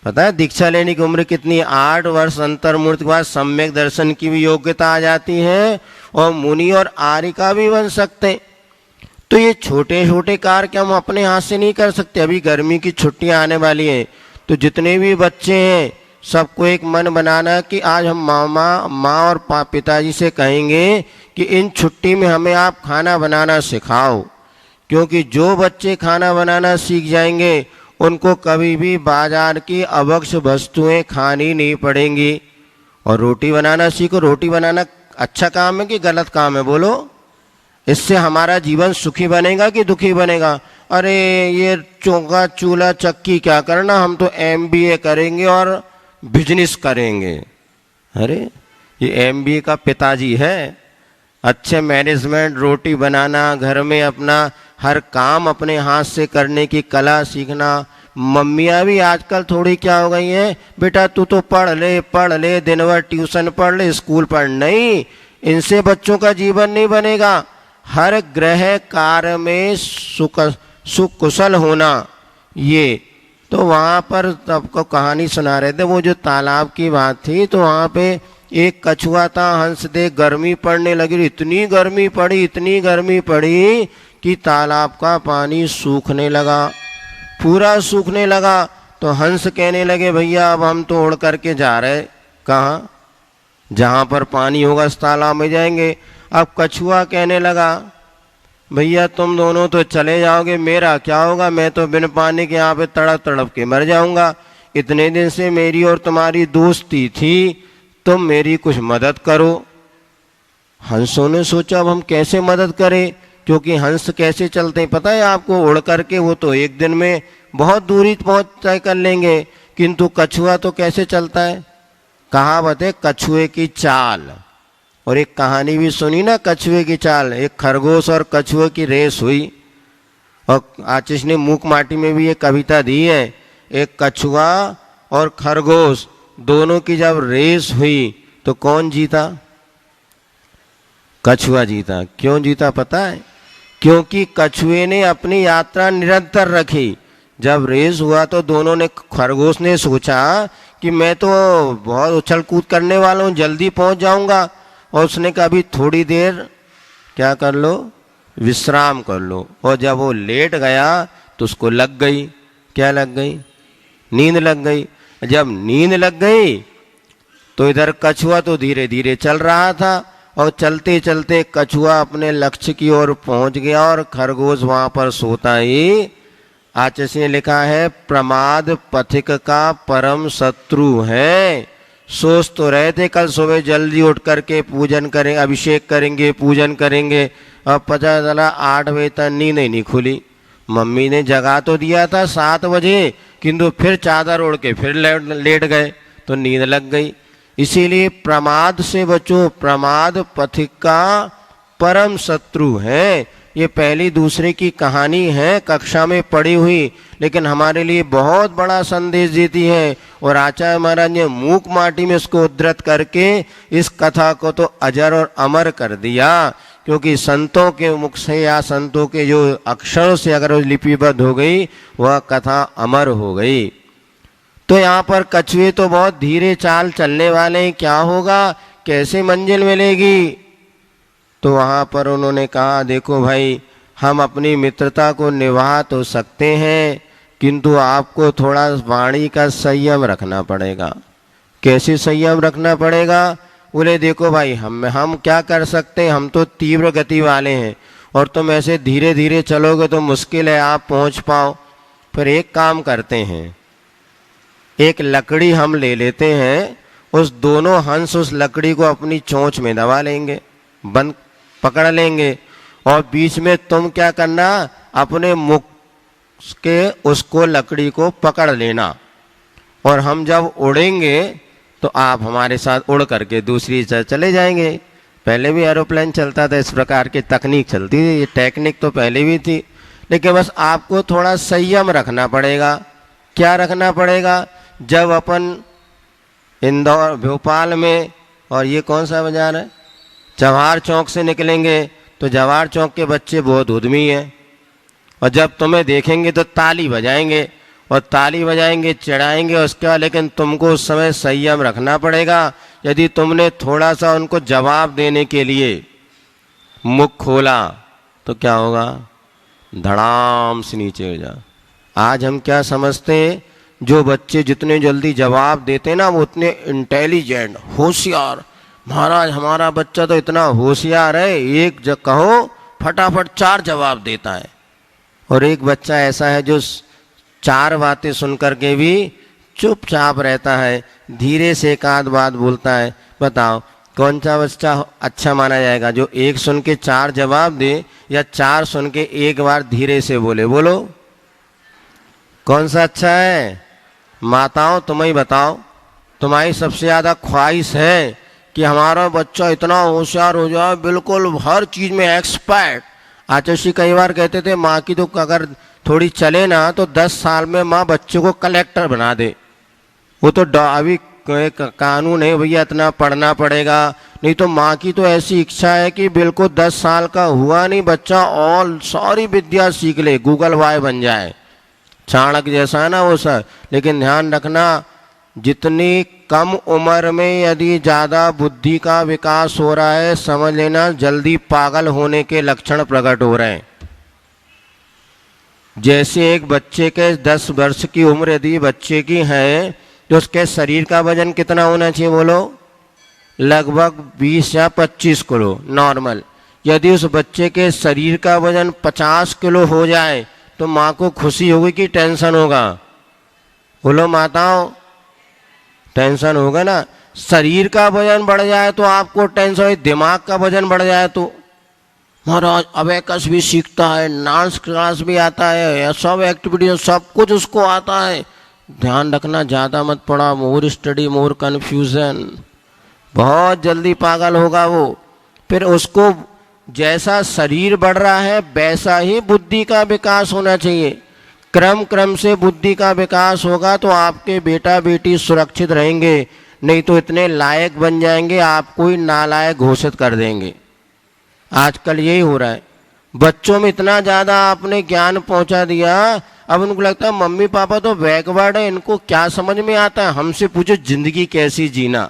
पता है दीक्षा लेने की उम्र कितनी? 8 वर्ष अंतर्मूर्ति के बाद सम्यक दर्शन की भी योग्यता आ जाती है, और मुनि और आरिका भी बन सकते। तो ये छोटे छोटे कार्य क्या हम अपने हाथ से नहीं कर सकते? अभी गर्मी की छुट्टियां आने वाली हैं, तो जितने भी बच्चे हैं सबको एक मन बनाना कि आज हम माँ और पिताजी से कहेंगे कि इन छुट्टी में हमें आप खाना बनाना सिखाओ। क्योंकि जो बच्चे खाना बनाना सीख जाएंगे उनको कभी भी बाजार की अवक्ष वस्तुएं खानी नहीं पड़ेंगी। और रोटी बनाना सीखो। रोटी बनाना अच्छा काम है कि गलत काम है? बोलो। इससे हमारा जीवन सुखी बनेगा कि दुखी बनेगा? अरे ये चौका चूल्हा चक्की क्या करना, हम तो MBA करेंगे और बिजनेस करेंगे। अरे ये MBA का पिताजी है। अच्छे मैनेजमेंट, रोटी बनाना, घर में अपना हर काम अपने हाथ से करने की कला सीखना। मम्मियाँ भी आजकल थोड़ी क्या हो गई हैं, बेटा तू तो पढ़ ले, दिन भर ट्यूशन पढ़ ले, स्कूल पढ़। नहीं, इनसे बच्चों का जीवन नहीं बनेगा। हर ग्रह कार्य में सुख कुशल होना। ये तो वहाँ पर सबको कहानी सुना रहे थे, वो जो तालाब की बात थी, तो वहाँ पे एक कछुआ था, हंस देख गर्मी पड़ने लगी। इतनी गर्मी पड़ी कि तालाब का पानी सूखने लगा, पूरा सूखने लगा। तो हंस कहने लगे, भैया अब हम तो उड़ करके जा रहे। कहाँ? जहाँ पर पानी होगा उस तालाब में जाएंगे। अब कछुआ कहने लगा, भैया तुम दोनों तो चले जाओगे, मेरा क्या होगा? मैं तो बिन पानी के यहाँ पे तड़प तड़प के मर जाऊंगा। इतने दिन से मेरी और तुम्हारी दोस्ती थी, तुम मेरी कुछ मदद करो। हंसों ने सोचा अब हम कैसे मदद करें, क्योंकि हंस कैसे चलते हैं पता है आपको? उड़ करके वो तो एक दिन में बहुत दूरी पहुँच तय कर लेंगे, किंतु कछुआ तो कैसे चलता है? कहावत है कछुए की चाल। और एक कहानी भी सुनी ना कछुए की चाल। एक खरगोश और कछुए की रेस हुई, और आशीष ने मूक माटी में भी ये कविता दी है। एक कछुआ और खरगोश दोनों की जब रेस हुई तो कौन जीता? कछुआ जीता। क्यों जीता पता है? क्योंकि कछुए ने अपनी यात्रा निरंतर रखी। जब रेस हुआ तो दोनों ने, खरगोश ने सोचा कि मैं तो बहुत उछल कूद करने वाला हूँ, जल्दी पहुंच जाऊंगा, और उसने कहा अभी थोड़ी देर क्या कर लो, विश्राम कर लो। और जब वो लेट गया तो उसको लग गई, क्या लग गई? नींद लग गई। जब नींद लग गई तो इधर कछुआ तो धीरे धीरे चल रहा था, और चलते चलते कछुआ अपने लक्ष्य की ओर पहुंच गया, और खरगोश वहां पर सोता ही। आचार्य ने लिखा है, प्रमाद पथिक का परम शत्रु है। सोच तो रहे थे कल सुबह जल्दी उठ करके पूजन करें, अभिषेक करेंगे, पूजन करेंगे, अब पता चला 8 बजे तक नींद ही नहीं खुली। मम्मी ने जगा तो दिया था 7 बजे, किंतु फिर चादर ओढ़ के फिर लेट गए तो नींद लग गई। इसीलिए प्रमाद से बचो, प्रमाद पथिक का परम शत्रु है। ये पहली दूसरे की कहानी है, कक्षा में पढ़ी हुई, लेकिन हमारे लिए बहुत बड़ा संदेश देती है। और आचार्य महाराज ने मूक माटी में उसको उद्धृत करके इस कथा को तो अजर और अमर कर दिया, क्योंकि संतों के मुख से या संतों के जो अक्षरों से अगर लिपिबद्ध हो गई, वह कथा अमर हो गई। तो यहाँ पर कछुए तो बहुत धीरे चाल चलने वाले हैं, क्या होगा, कैसे मंजिल मिलेगी? तो वहाँ पर उन्होंने कहा, देखो भाई, हम अपनी मित्रता को निभा तो सकते हैं, किंतु आपको थोड़ा वाणी का संयम रखना पड़ेगा। कैसे संयम रखना पड़ेगा? बोले देखो भाई, हम क्या कर सकते हैं, हम तो तीव्र गति वाले हैं, और तुम ऐसे धीरे धीरे चलोगे तो मुश्किल है आप पहुँच पाओ। फिर एक काम करते हैं, एक लकड़ी हम ले लेते हैं, उस दोनों हंस उस लकड़ी को अपनी चोंच में दबा लेंगे, बंद पकड़ लेंगे, और बीच में तुम क्या करना, अपने मुख के उसको लकड़ी को पकड़ लेना, और हम जब उड़ेंगे तो आप हमारे साथ उड़ करके दूसरी जगह चले जाएंगे। पहले भी एरोप्लेन चलता था, इस प्रकार की तकनीक चलती थी, ये टेक्निक तो पहले भी थी, लेकिन बस आपको थोड़ा संयम रखना पड़ेगा। क्या रखना पड़ेगा? जब अपन इंदौर, भोपाल में, और ये कौन सा बाजार है, जवाहर चौक से निकलेंगे तो जवाहर चौक के बच्चे बहुत उद्यमी हैं, और जब तुम्हें देखेंगे तो ताली बजाएंगे, और ताली बजाएंगे, चिढ़ाएंगे उसके बाद, लेकिन तुमको उस समय संयम रखना पड़ेगा। यदि तुमने थोड़ा सा उनको जवाब देने के लिए मुख खोला तो क्या होगा, धड़ाम से नीचे गिर जा। आज हम क्या समझते हैं, जो बच्चे जितने जल्दी जवाब देते हैं ना, वो उतने इंटेलिजेंट, होशियार। महाराज हमारा बच्चा तो इतना होशियार है, एक जब कहो फटाफट 4 जवाब देता है। और एक बच्चा ऐसा है जो 4 बातें सुन करके भी चुपचाप रहता है, धीरे से एक आध बात बोलता है। बताओ कौन सा बच्चा अच्छा माना जाएगा, जो 1 सुन के 4 जवाब दे, या 4 सुन के 1 बार धीरे से बोले? बोलो कौन सा अच्छा है? माताओं तुम ही बताओ, तुम्हारी सबसे ज़्यादा ख्वाहिश है कि हमारा बच्चा इतना होशियार हो जाए, बिल्कुल हर चीज़ में एक्सपर्ट। आचार्य कई बार कहते थे, माँ की तो अगर थोड़ी चले ना तो 10 साल में माँ बच्चे को कलेक्टर बना दे। वो तो अभी कानून है भैया, इतना पढ़ना पड़ेगा, नहीं तो माँ की तो ऐसी इच्छा है कि बिल्कुल 10 साल का हुआ नहीं बच्चा और सारी विद्या सीख ले, गूगल बॉय बन जाए, चाणक्य जैसा है ना वो सर। लेकिन ध्यान रखना, जितनी कम उम्र में यदि ज़्यादा बुद्धि का विकास हो रहा है, समझ लेना जल्दी पागल होने के लक्षण प्रकट हो रहे हैं। जैसे एक बच्चे के 10 वर्ष की उम्र यदि बच्चे की है, तो उसके शरीर का वजन कितना होना चाहिए बोलो? लगभग 20 या 25 किलो नॉर्मल। यदि उस बच्चे के शरीर का वजन 50 किलो हो जाए तो माँ को खुशी होगी कि टेंशन होगा? बोलो माताओं, टेंशन होगा ना। शरीर का वजन बढ़ जाए तो आपको टेंशन, दिमाग का वजन बढ़ जाए तो महाराज अबेकस भी सीखता है, डांस क्लास भी आता है, सब एक्टिविटी सब कुछ उसको आता है। ध्यान रखना, ज़्यादा मत पढ़ा, मोर स्टडी मोर कन्फ्यूजन, बहुत जल्दी पागल होगा वो। फिर उसको जैसा शरीर बढ़ रहा है वैसा ही बुद्धि का विकास होना चाहिए। क्रम क्रम से बुद्धि का विकास होगा तो आपके बेटा बेटी सुरक्षित रहेंगे, नहीं तो इतने लायक बन जाएंगे आपको ही नालायक घोषित कर देंगे। आजकल यही हो रहा है, बच्चों में इतना ज़्यादा आपने ज्ञान पहुंचा दिया, अब उनको लगता है मम्मी पापा तो बैकवर्ड है, इनको क्या समझ में आता है, हमसे पूछो जिंदगी कैसी जीना,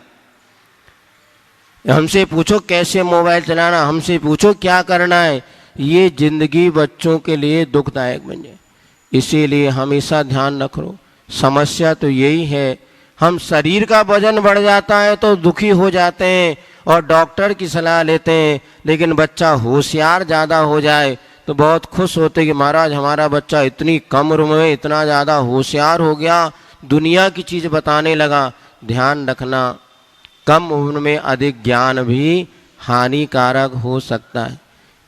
हमसे पूछो कैसे मोबाइल चलाना, हमसे पूछो क्या करना है। ये जिंदगी बच्चों के लिए दुखदायक बन जाए, इसीलिए हमेशा ध्यान रखो। समस्या तो यही है, हम शरीर का वजन बढ़ जाता है तो दुखी हो जाते हैं और डॉक्टर की सलाह लेते हैं, लेकिन बच्चा होशियार ज़्यादा हो जाए तो बहुत खुश होते कि महाराज हमारा बच्चा इतनी कम उम्र में इतना ज़्यादा होशियार हो गया, दुनिया की चीज़ बताने लगा। ध्यान रखना, कम उम्र में अधिक ज्ञान भी हानिकारक हो सकता है।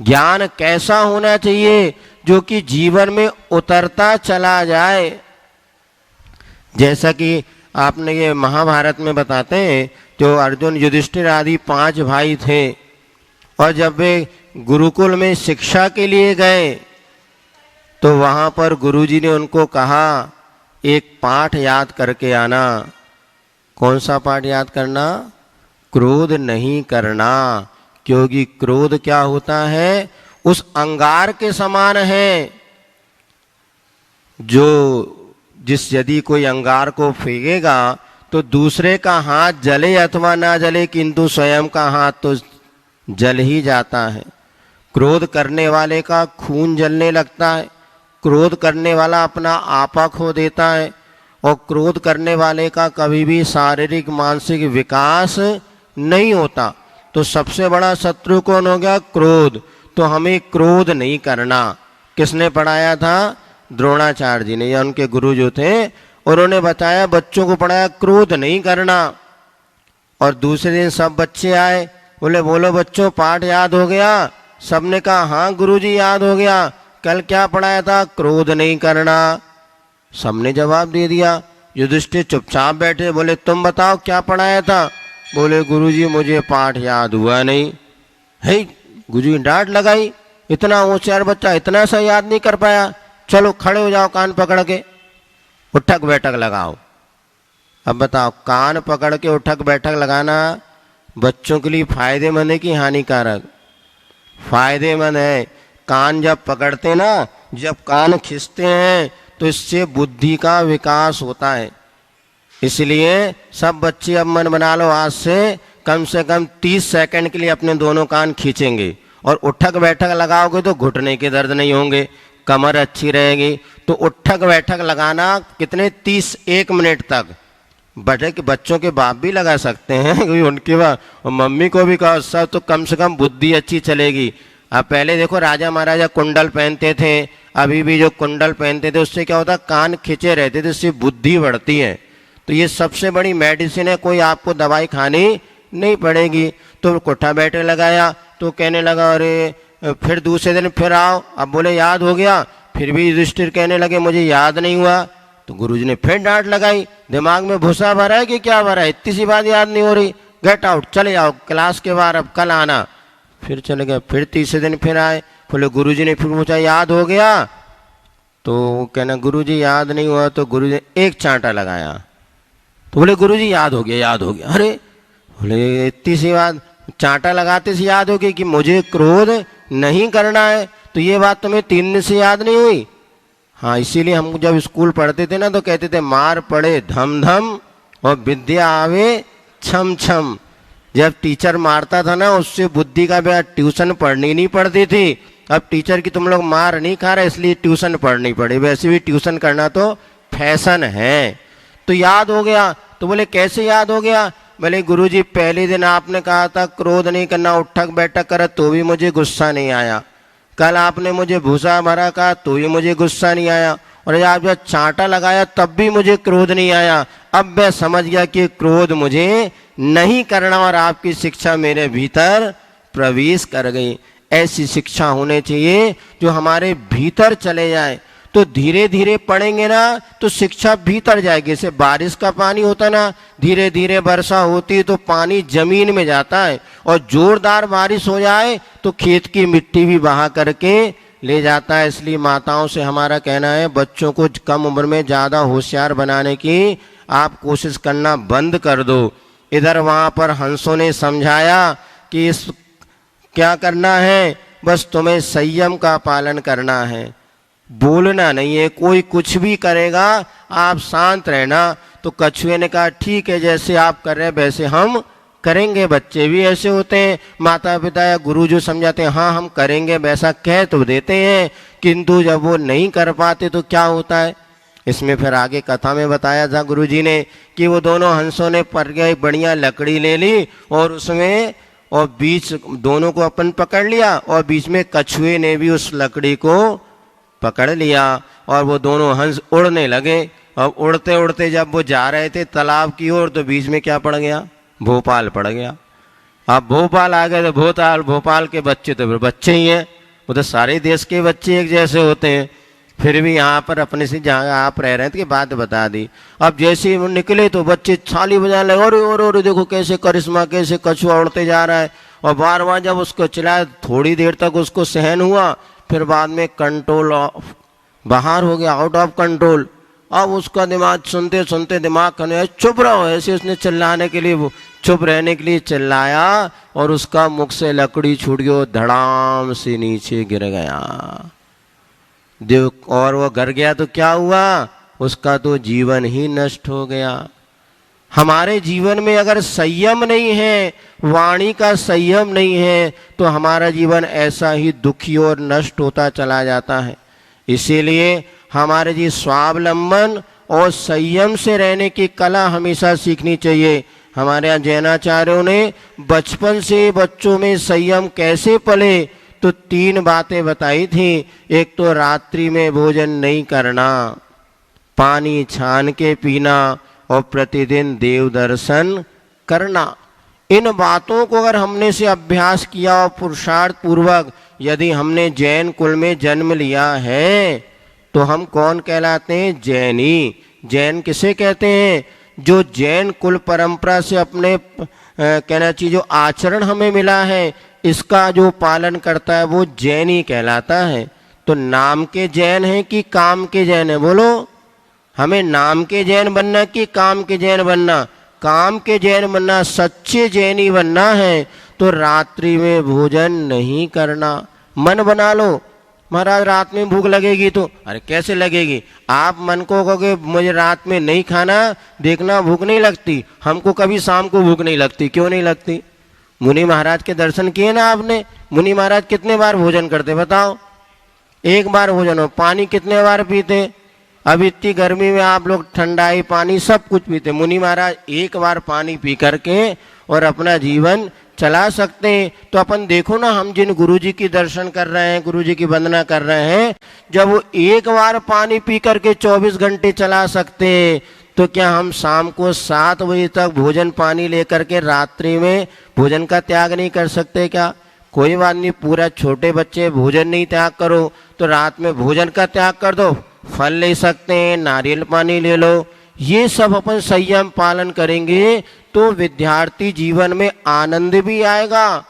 ज्ञान कैसा होना चाहिए, जो कि जीवन में उतरता चला जाए। जैसा कि आपने ये महाभारत में बताते हैं, जो अर्जुन युधिष्ठिर आदि 5 भाई थे, और जब वे गुरुकुल में शिक्षा के लिए गए तो वहाँ पर गुरुजी ने उनको कहा एक पाठ याद करके आना। कौन सा पाठ याद करना? क्रोध नहीं करना, क्योंकि क्रोध क्या होता है, उस अंगार के समान है जो यदि कोई अंगार को फेंकेगा तो दूसरे का हाथ जले अथवा ना जले, किंतु स्वयं का हाथ तो जल ही जाता है। क्रोध करने वाले का खून जलने लगता है, क्रोध करने वाला अपना आपा खो देता है, और क्रोध करने वाले का कभी भी शारीरिक मानसिक विकास नहीं होता। तो सबसे बड़ा शत्रु कौन हो गया? क्रोध। तो हमें क्रोध नहीं करना। किसने पढ़ाया था? द्रोणाचार्य जी ने, या उनके गुरु जो थे, उन्होंने बताया, बच्चों को पढ़ाया क्रोध नहीं करना। और दूसरे दिन सब बच्चे आए, बोले बोलो बच्चों पाठ याद हो गया? सबने कहा हाँ गुरुजी याद हो गया। कल क्या पढ़ाया था? क्रोध नहीं करना। सबने जवाब दे दिया। युधिष्ठिर चुपचाप बैठे, बोले तुम बताओ क्या पढ़ाया था? बोले गुरुजी मुझे पाठ याद हुआ नहीं। है गुरुजी डांट लगाई, इतना होशियार बच्चा इतना सा याद नहीं कर पाया, चलो खड़े हो जाओ, कान पकड़ के उठक बैठक लगाओ। अब बताओ, कान पकड़ के उठक बैठक लगाना बच्चों के लिए फायदेमंद है कि हानिकारक? फायदेमंद है। कान जब पकड़ते ना, जब कान खींचते हैं तो इससे बुद्धि का विकास होता है। इसलिए सब बच्चे अब मन बना लो, आज से कम 30 सेकंड के लिए अपने दोनों कान खींचेंगे, और उठक बैठक लगाओगे तो घुटने के दर्द नहीं होंगे, कमर अच्छी रहेगी। तो उठक बैठक लगाना कितने? 1 मिनट तक। बच्चों के बाप भी लगा सकते हैं, क्योंकि उनके बाद मम्मी को भी कहो सब, तो कम से कम बुद्धि अच्छी चलेगी। अब पहले देखो राजा महाराजा कुंडल पहनते थे, अभी भी जो कुंडल पहनते थे उससे क्या होता? कान खिंचे रहते थे, उससे बुद्धि बढ़ती है। तो ये सबसे बड़ी मेडिसिन है, कोई आपको दवाई खानी नहीं पड़ेगी। तो कोठा बैठे लगाया तो कहने लगा अरे, फिर दूसरे दिन फिर आओ, अब बोले याद हो गया, फिर भी युधिष्ठिर कहने लगे मुझे याद नहीं हुआ। तो गुरुजी ने फिर डांट लगाई, दिमाग में भूसा भरा है कि क्या भरा है, इतनी सी बात याद नहीं हो रही, गेट आउट, चले जाओ क्लास के बाहर, अब कल आना। फिर चले गए। फिर तीसरे दिन फिर आए, बोले गुरुजी ने फिर पूछा याद हो गया? तो कहना गुरुजी याद नहीं हुआ। तो गुरुजी ने एक चांटा लगाया, तो बोले गुरुजी याद हो गया, याद हो गया। अरे बोले इतनी सी बात चांटा लगाते से याद हो गई कि मुझे क्रोध नहीं करना है, तो ये बात तुम्हें 3 दिन से याद नहीं हुई? हाँ, इसीलिए हम जब स्कूल पढ़ते थे ना तो कहते थे मार पड़े धम धम और विद्या आवे छम छम। जब टीचर मारता था ना, उससे बुद्धि का भी ट्यूशन पढ़नी नहीं पड़ती थी। अब टीचर की तुम लोग मार नहीं खा रहे, इसलिए ट्यूशन पढ़नी पड़ी। वैसे भी ट्यूशन करना तो फैशन है। तो याद हो गया। तो बोले कैसे याद हो गया? बोले गुरुजी पहले दिन आपने कहा था क्रोध नहीं करना, उठक बैठक कर, तो भी मुझे गुस्सा नहीं आया। कल आपने मुझे भूसा भरा कहा तो भी मुझे गुस्सा नहीं आया, और आप जब चांटा लगाया तब भी मुझे क्रोध नहीं आया। अब मैं समझ गया कि क्रोध मुझे नहीं करना, और आपकी शिक्षा मेरे भीतर प्रवेश कर गई। ऐसी शिक्षा होनी चाहिए जो हमारे भीतर चले जाए। तो धीरे धीरे पढ़ेंगे ना तो शिक्षा भीतर जाएगी। जैसे बारिश का पानी होता ना, धीरे धीरे वर्षा होती है तो पानी जमीन में जाता है, और जोरदार बारिश हो जाए तो खेत की मिट्टी भी बहा करके ले जाता है। इसलिए माताओं से हमारा कहना है बच्चों को कम उम्र में ज़्यादा होशियार बनाने की आप कोशिश करना बंद कर दो। इधर वहाँ पर हंसों ने समझाया कि इस क्या करना है? बस तुम्हें संयम का पालन करना है, बोलना नहीं है। कोई कुछ भी करेगा आप शांत रहना। तो कछुए ने कहा ठीक है, जैसे आप कर रहे हैं वैसे हम करेंगे। बच्चे भी ऐसे होते हैं, माता पिता या गुरु जो समझाते हैं हाँ हम करेंगे, वैसा कह तो देते हैं, किंतु जब वो नहीं कर पाते तो क्या होता है। इसमें फिर आगे कथा में बताया था गुरु जी ने कि वो दोनों हंसों ने पर गए बढ़िया लकड़ी ले ली और उसमें और बीच दोनों को अपन पकड़ लिया और बीच में कछुए ने भी उस लकड़ी को पकड़ लिया और वो दोनों हंस उड़ने लगे। अब उड़ते उड़ते जब वो जा रहे थे तालाब की ओर तो बीच में क्या पड़ गया? भोपाल पड़ गया। अब भोपाल आ गए तो भोपाल के बच्चे तो फिर बच्चे ही हैं, वो तो सारे देश के बच्चे एक जैसे होते हैं। फिर भी यहाँ पर अपने से जहाँ आप रह रहे थे कि बात बता दी। अब जैसे ही वो निकले तो बच्चे छाली बजाने लगे, और देखो कैसे करिश्मा, कैसे कछुआ उड़ते जा रहा है। और बार बार जब उसको चिल्लाया थोड़ी देर तक उसको सहन हुआ, फिर बाद में कंट्रोल बाहर हो गया, आउट ऑफ कंट्रोल। अब उसका दिमाग सुनते सुनते दिमाग करने चुप रहो, ऐसे उसने चिल्लाने के लिए वो चुप रहने के लिए चिल्लाया और उसका मुख से लकड़ी छूट गई, धड़ाम से नीचे गिर गया। देव और वो गिर गया तो क्या हुआ? उसका तो जीवन ही नष्ट हो गया। हमारे जीवन में अगर संयम नहीं है, वाणी का संयम नहीं है, तो हमारा जीवन ऐसा ही दुखी और नष्ट होता चला जाता है। इसीलिए हमारे जी स्वावलंबन और संयम से रहने की कला हमेशा सीखनी चाहिए। हमारे यहाँ जैनाचार्यों ने बचपन से बच्चों में संयम कैसे पले तो 3 बातें बताई थी। एक तो रात्रि में भोजन नहीं करना, पानी छान के पीना और प्रतिदिन देव दर्शन करना। इन बातों को अगर हमने से अभ्यास किया और पुरुषार्थ पूर्वक यदि हमने जैन कुल में जन्म लिया है तो हम कौन कहलाते हैं? जैनी। जैन किसे कहते हैं? जो जैन कुल परंपरा से अपने कहना चाहिए जो आचरण हमें मिला है इसका जो पालन करता है वो जैनी कहलाता है। तो नाम के जैन हैं कि काम के जैन है? बोलो, हमें नाम के जैन बनना कि काम के जैन बनना? काम के जैन बनना, सच्चे जैनी बनना है तो रात्रि में भोजन नहीं करना। मन बना लो, महाराज रात में भूख लगेगी तो, अरे कैसे लगेगी? आप मन को कहोगे मुझे रात में नहीं खाना, देखना भूख नहीं लगती। हमको कभी शाम को भूख नहीं लगती। क्यों नहीं लगती? मुनि महाराज के दर्शन किए ना आपने? मुनि महाराज कितने बार भोजन करते बताओ? एक बार भोजन हो। पानी कितने बार पीते? अब इतनी गर्मी में आप लोग ठंडाई पानी सब कुछ पीते, मुनि महाराज एक बार पानी पी करके और अपना जीवन चला सकते हैं। तो अपन देखो ना, हम जिन गुरुजी की दर्शन कर रहे हैं, गुरुजी की वंदना कर रहे हैं, जब वो एक बार पानी पी करके 24 घंटे चला सकते हैं तो क्या हम शाम को 7 बजे तक भोजन पानी लेकर के रात्रि में भोजन का त्याग नहीं कर सकते क्या? कोई बात नहीं, पूरा छोटे बच्चे भोजन नहीं त्याग करो तो रात में भोजन का त्याग कर दो, फल ले सकते हैं, नारियल पानी ले लो। ये सब अपन संयम पालन करेंगे तो विद्यार्थी जीवन में आनंद भी आएगा।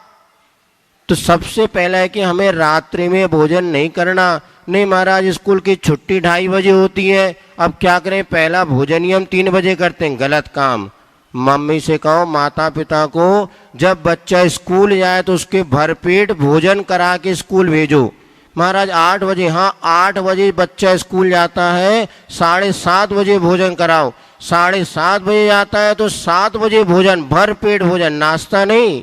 तो सबसे पहला है कि हमें रात्रि में भोजन नहीं करना। नहीं महाराज स्कूल की छुट्टी 2:30 बजे होती है, अब क्या करें? पहला भोजन ही हम 3 बजे करते हैं, गलत काम। मम्मी से कहो, माता पिता को जब बच्चा स्कूल जाए तो उसके भरपेट भोजन करा के स्कूल भेजो। महाराज 8 बजे, हाँ 8 बजे बच्चा स्कूल जाता है, 7:30 बजे भोजन कराओ। 7:30 बजे जाता है तो 7 बजे भोजन, भर पेट भोजन, नाश्ता नहीं।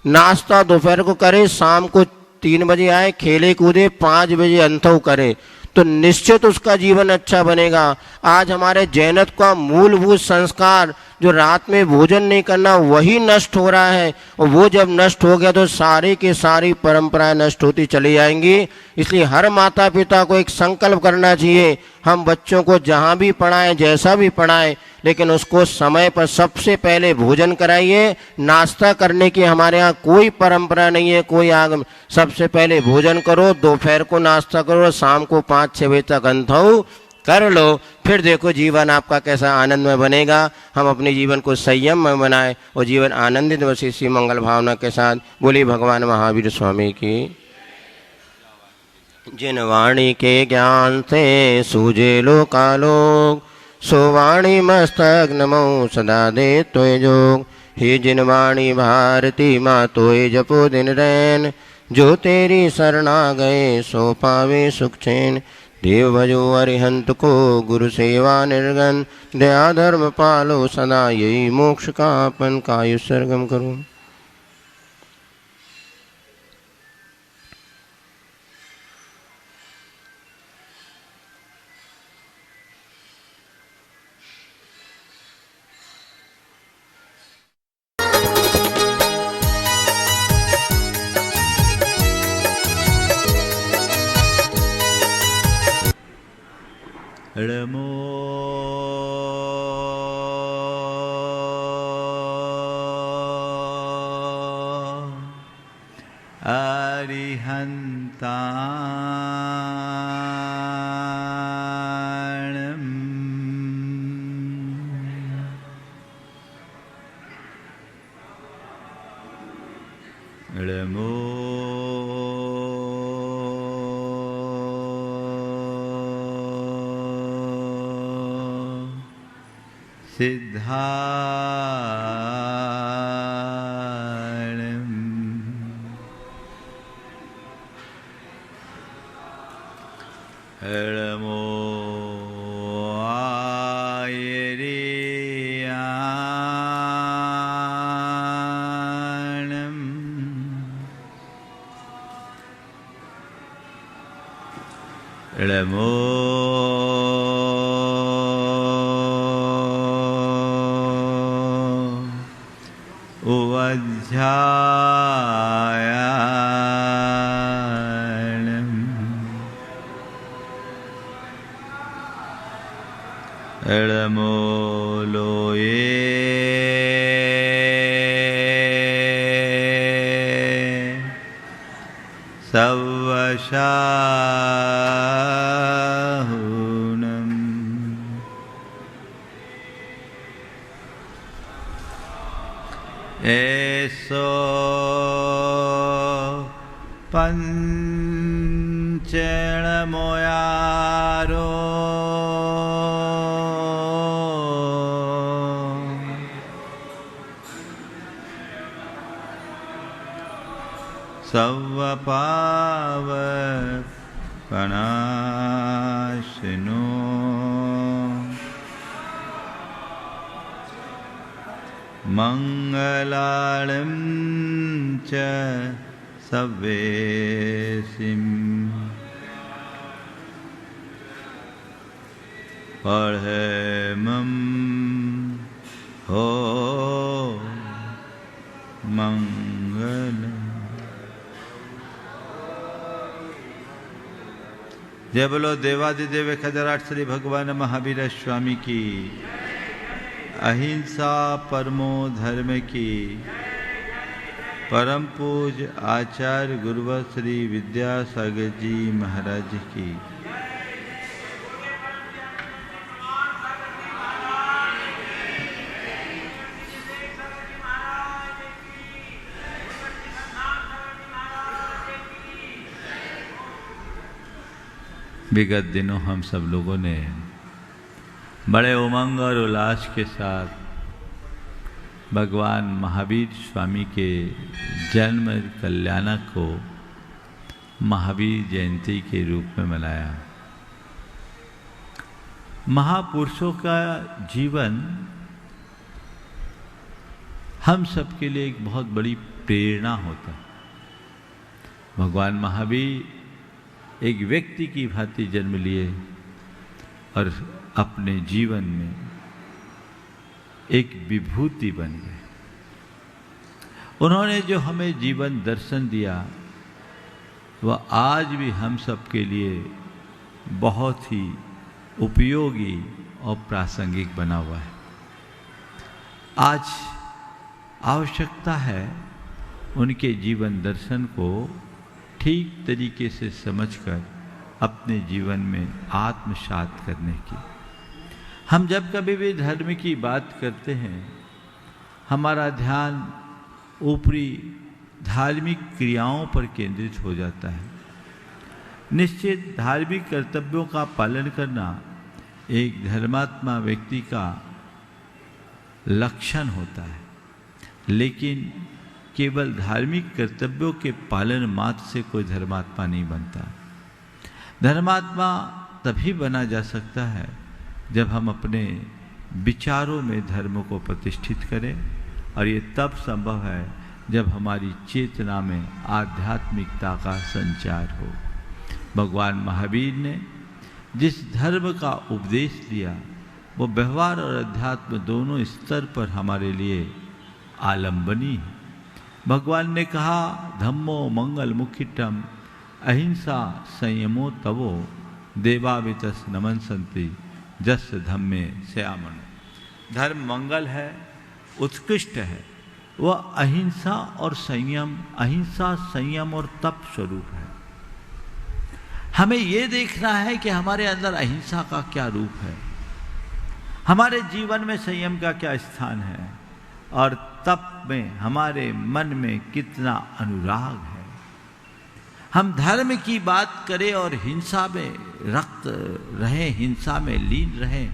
नाश्ता दोपहर को करे, शाम को 3 बजे आए, खेले कूदे, 5 बजे अंतव करे, तो निश्चित उसका जीवन अच्छा बनेगा। आज हमारे जैनत का मूलभूत संस्कार जो रात में भोजन नहीं करना वही नष्ट हो रहा है, और वो जब नष्ट हो गया तो सारी की सारी परंपराएं नष्ट होती चली जाएंगी। इसलिए हर माता पिता को एक संकल्प करना चाहिए, हम बच्चों को जहाँ भी पढ़ाएं, जैसा भी पढ़ाएं, लेकिन उसको समय पर सबसे पहले भोजन कराइए। नाश्ता करने की हमारे यहाँ कोई परंपरा नहीं है, कोई आगम। सबसे पहले भोजन करो, दोपहर को नाश्ता करो, शाम को 5-6 बजे तक अंथऊ कर लो, फिर देखो जीवन आपका कैसा आनंदमय बनेगा। हम अपने जीवन को संयम में बनाएं और जीवन आनंदित बसे इसी मंगल भावना के साथ। बोली भगवान महावीर स्वामी की। जिन वाणी के ज्ञान से सूझे लोकालोक, सो वाणी मस्तक नमो सदा दे त्वय जोग। हे जिनवाणी भारती माँ तोय जपो दिन रैन, जो तेरी शरणा गए सो पावे सुख चैन। देव भजो अरिहंत को गुरु सेवा निर्गन, दया धर्म पालो सदा यही मोक्ष का अपन कायु सरगम करो। ळमो अरिहन्ताणम् ळमो सिद्धाणम् ळमो आयरियाणम् ळमो उवध्यायाणम् ळमो लोये सवशाहुनम् ऐसो पंचणमोयारो सवपावपनाशिनो मंगलालं च सवेसिम् पढ़मं हो मंगल। जय बोलो देवादिदेव खजराट श्री भगवान महावीर स्वामी की, अहिंसा परमो धर्म की, परम पूज आचार्य गुरुवर श्री विद्यासागर जी महाराज की। विगत दिनों हम सब लोगों ने बड़े उमंग और उल्लास के साथ भगवान महावीर स्वामी के जन्म कल्याणक को महावीर जयंती के रूप में मनाया। महापुरुषों का जीवन हम सबके लिए एक बहुत बड़ी प्रेरणा होता है। भगवान महावीर एक व्यक्ति की भांति जन्म लिए और अपने जीवन में एक विभूति बन गए। उन्होंने जो हमें जीवन दर्शन दिया वह आज भी हम सबके लिए बहुत ही उपयोगी और प्रासंगिक बना हुआ है। आज आवश्यकता है उनके जीवन दर्शन को ठीक तरीके से समझकर अपने जीवन में आत्मसात करने की। हम जब कभी भी धर्म की बात करते हैं हमारा ध्यान ऊपरी धार्मिक क्रियाओं पर केंद्रित हो जाता है। निश्चित धार्मिक कर्तव्यों का पालन करना एक धर्मात्मा व्यक्ति का लक्षण होता है। लेकिन केवल धार्मिक कर्तव्यों के पालन मात्र से कोई धर्मात्मा नहीं बनता। धर्मात्मा तभी बना जा सकता है जब हम अपने विचारों में धर्म को प्रतिष्ठित करें, और ये तब संभव है जब हमारी चेतना में आध्यात्मिकता का संचार हो। भगवान महावीर ने जिस धर्म का उपदेश दिया वो व्यवहार और अध्यात्म दोनों स्तर पर हमारे लिए आलंबनी है। भगवान ने कहा, धम्मो मंगल मुखिटम अहिंसा संयमो तवो देवावितस नमनसंति जस धम्मे श्यामनो। धर्म मंगल है, उत्कृष्ट है, वह अहिंसा और संयम, अहिंसा संयम और तप स्वरूप है। हमें यह देखना है कि हमारे अंदर अहिंसा का क्या रूप है, हमारे जीवन में संयम का क्या स्थान है, और तप में हमारे मन में कितना अनुराग है। हम धर्म की बात करें और हिंसा में रक्त रहें, हिंसा में लीन रहें,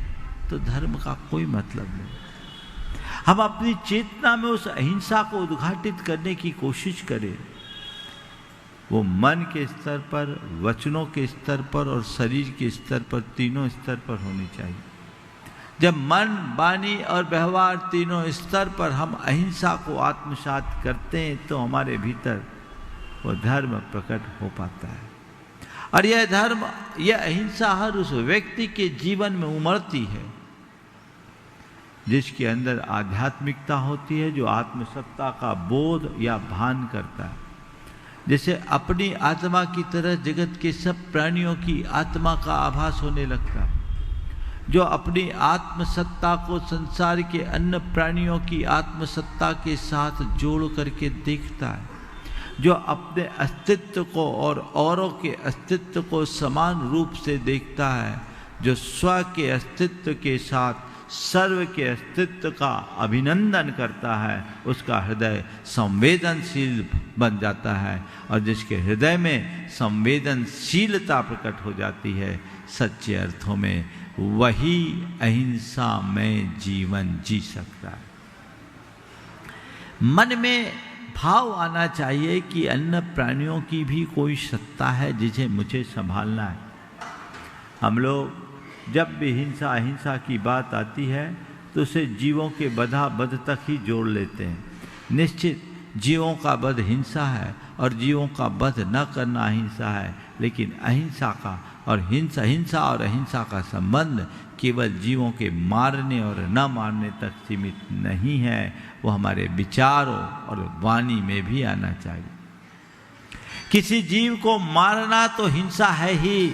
तो धर्म का कोई मतलब नहीं। हम अपनी चेतना में उस अहिंसा को उद्घाटित करने की कोशिश करें। वो मन के स्तर पर, वचनों के स्तर पर और शरीर के स्तर पर, तीनों स्तर पर होनी चाहिए। जब मन, वाणी और व्यवहार तीनों स्तर पर हम अहिंसा को आत्मसात करते हैं तो हमारे भीतर वो धर्म प्रकट हो पाता है। और यह धर्म, यह अहिंसा हर उस व्यक्ति के जीवन में उमड़ती है जिसके अंदर आध्यात्मिकता होती है, जो आत्मसत्ता का बोध या भान करता है। जैसे अपनी आत्मा की तरह जगत के सब प्राणियों की आत्मा का आभास होने लगता है, जो अपनी आत्मसत्ता को संसार के अन्य प्राणियों की आत्मसत्ता के साथ जोड़ करके देखता है, जो अपने अस्तित्व को और औरों के अस्तित्व को समान रूप से देखता है, जो स्व के अस्तित्व के साथ सर्व के अस्तित्व का अभिनंदन करता है, उसका हृदय संवेदनशील बन जाता है, और जिसके हृदय में संवेदनशीलता प्रकट हो जाती है, सच्चे अर्थों में वही अहिंसा में जीवन जी सकता है। मन में भाव आना चाहिए कि अन्य प्राणियों की भी कोई सत्ता है जिसे मुझे संभालना है। हम लोग जब भी हिंसा अहिंसा की बात आती है तो उसे जीवों के बधा बध तक ही जोड़ लेते हैं। निश्चित जीवों का वध हिंसा है और जीवों का वध न करना अहिंसा है, लेकिन अहिंसा का और हिंसा और अहिंसा का संबंध केवल जीवों के मारने और न मारने तक सीमित नहीं है, वो हमारे विचारों और वाणी में भी आना चाहिए। किसी जीव को मारना तो हिंसा है ही,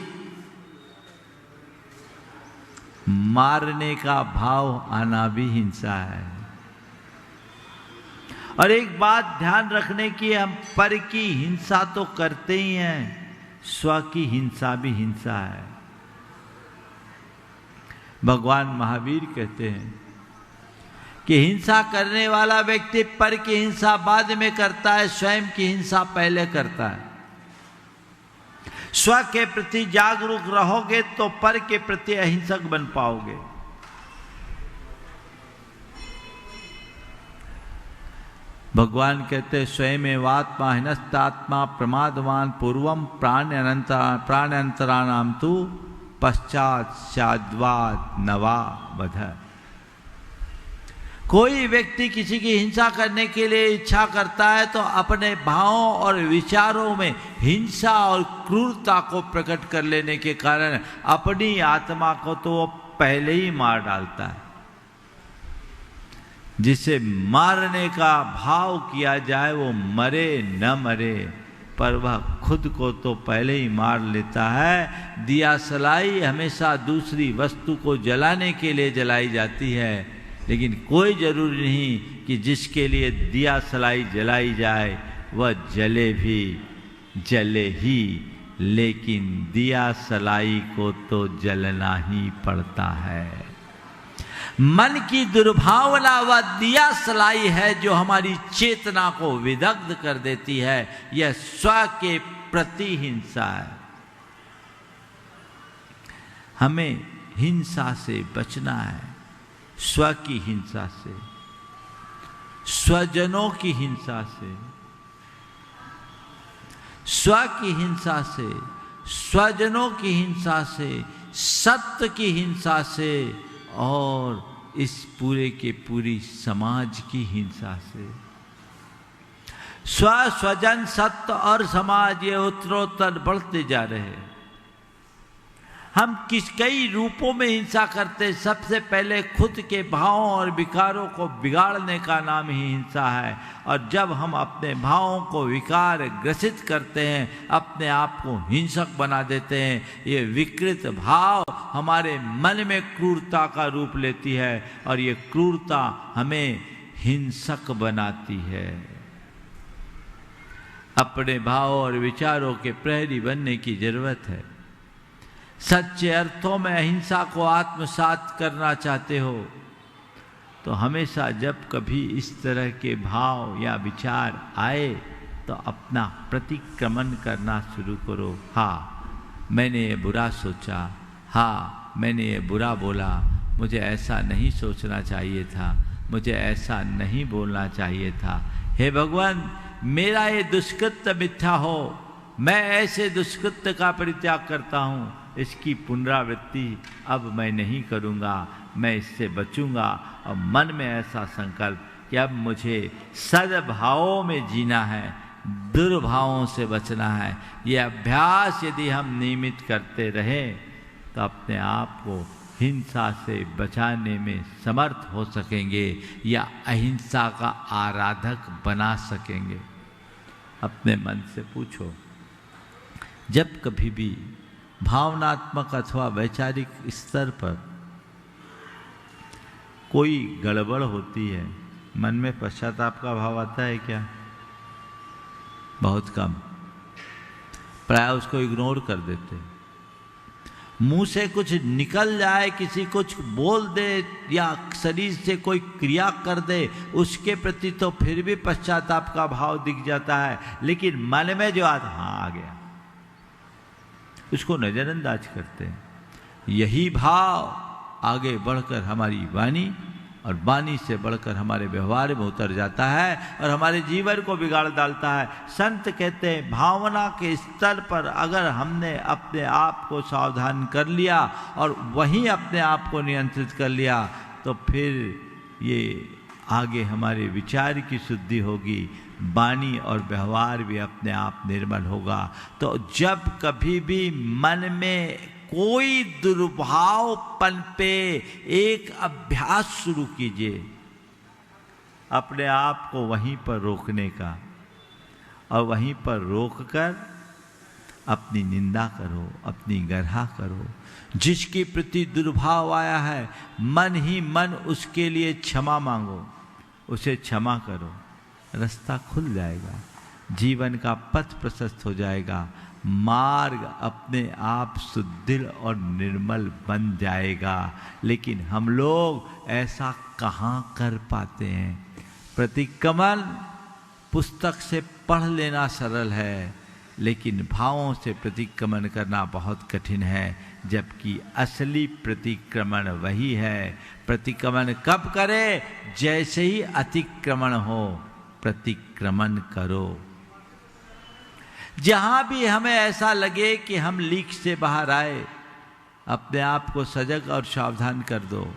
मारने का भाव आना भी हिंसा है। और एक बात ध्यान रखने की, हम पर की हिंसा तो करते ही हैं, स्व की हिंसा भी हिंसा है। भगवान महावीर कहते हैं कि हिंसा करने वाला व्यक्ति पर की हिंसा बाद में करता है, स्वयं की हिंसा पहले करता है। स्व के प्रति जागरूक रहोगे तो पर के प्रति अहिंसक बन पाओगे। भगवान कहते हैं, स्वयमेवात्मा हिनस्तात्मा प्रमादवान पूर्वम प्राण्यंतराणाम तु पश्चात स्याद्वाद नवा वध। कोई व्यक्ति किसी की हिंसा करने के लिए इच्छा करता है तो अपने भावों और विचारों में हिंसा और क्रूरता को प्रकट कर लेने के कारण अपनी आत्मा को तो वो पहले ही मार डालता है। जिसे मारने का भाव किया जाए वो मरे न मरे, पर वह खुद को तो पहले ही मार लेता है। दिया सलाई हमेशा दूसरी वस्तु को जलाने के लिए जलाई जाती है, लेकिन कोई जरूरी नहीं कि जिसके लिए दिया सलाई जलाई जाए वह जले भी, जले ही, लेकिन दिया सलाई को तो जलना ही पड़ता है। मन की दुर्भावना वह दिया सलाई है जो हमारी चेतना को विदग्ध कर देती है। यह स्व के प्रति हिंसा है। हमें हिंसा से बचना है, स्व की हिंसा से। स्वजनों की हिंसा से, स्व की हिंसा से, स्वजनों की हिंसा से, सत्य की हिंसा से और इस पूरे के पूरी समाज की हिंसा से। स्व, स्वजन, सत्य और समाज ये उत्तरोत्तर बढ़ते जा रहे हैं। हम कई रूपों में हिंसा करते। सबसे पहले खुद के भावों और विकारों को बिगाड़ने का नाम ही हिंसा है। और जब हम अपने भावों को विकार ग्रसित करते हैं, अपने आप को हिंसक बना देते हैं, ये विकृत भाव हमारे मन में क्रूरता का रूप लेती है और ये क्रूरता हमें हिंसक बनाती है। अपने भाव और विचारों के प्रहरी बनने की जरूरत है। सच्चे अर्थों में अहिंसा को आत्मसात करना चाहते हो तो हमेशा जब कभी इस तरह के भाव या विचार आए तो अपना प्रतिक्रमण करना शुरू करो। हाँ, मैंने ये बुरा सोचा, हाँ मैंने ये बुरा बोला, मुझे ऐसा नहीं सोचना चाहिए था, मुझे ऐसा नहीं बोलना चाहिए था। हे भगवान, मेरा ये दुष्कृत्य मिथ्या हो, मैं ऐसे दुष्कृत्य का परित्याग करता हूँ, इसकी पुनरावृत्ति अब मैं नहीं करूँगा, मैं इससे बचूँगा। और मन में ऐसा संकल्प कि अब मुझे सद्भावों में जीना है, दुर्भावों से बचना है। ये अभ्यास यदि हम नियमित करते रहें तो अपने आप को हिंसा से बचाने में समर्थ हो सकेंगे या अहिंसा का आराधक बना सकेंगे। अपने मन से पूछो, जब कभी भी भावनात्मक अथवा वैचारिक स्तर पर कोई गड़बड़ होती है, मन में पश्चाताप का भाव आता है क्या? बहुत कम, प्राय उसको इग्नोर कर देते। मुंह से कुछ निकल जाए, किसी कुछ बोल दे या शरीर से कोई क्रिया कर दे, उसके प्रति तो फिर भी पश्चाताप का भाव दिख जाता है, लेकिन मन में जो आता, हाँ आ गया, उसको नजरअंदाज करते हैं। यही भाव आगे बढ़कर हमारी वाणी और वाणी से बढ़कर हमारे व्यवहार में उतर जाता है और हमारे जीवन को बिगाड़ डालता है। संत कहते हैं, भावना के स्तर पर अगर हमने अपने आप को सावधान कर लिया और वहीं अपने आप को नियंत्रित कर लिया तो फिर ये आगे हमारे विचार की शुद्धि होगी, वाणी और व्यवहार भी अपने आप निर्मल होगा। तो जब कभी भी मन में कोई दुर्भाव पनपे, एक अभ्यास शुरू कीजिए अपने आप को वहीं पर रोकने का, और वहीं पर रोककर अपनी निंदा करो, अपनी गर्हा करो। जिसके प्रति दुर्भाव आया है, मन ही मन उसके लिए क्षमा मांगो, उसे क्षमा करो, रास्ता खुल जाएगा, जीवन का पथ प्रशस्त हो जाएगा, मार्ग अपने आप सुदृढ़ और निर्मल बन जाएगा। लेकिन हम लोग ऐसा कहाँ कर पाते हैं? प्रतिक्रमण पुस्तक से पढ़ लेना सरल है, लेकिन भावों से प्रतिक्रमण करना बहुत कठिन है। जबकि असली प्रतिक्रमण वही है। प्रतिक्रमण कब करे? जैसे ही अतिक्रमण हो, प्रतिक्रमण करो। जहां भी हमें ऐसा लगे कि हम लीक से बाहर आए, अपने आप को सजग और सावधान कर दो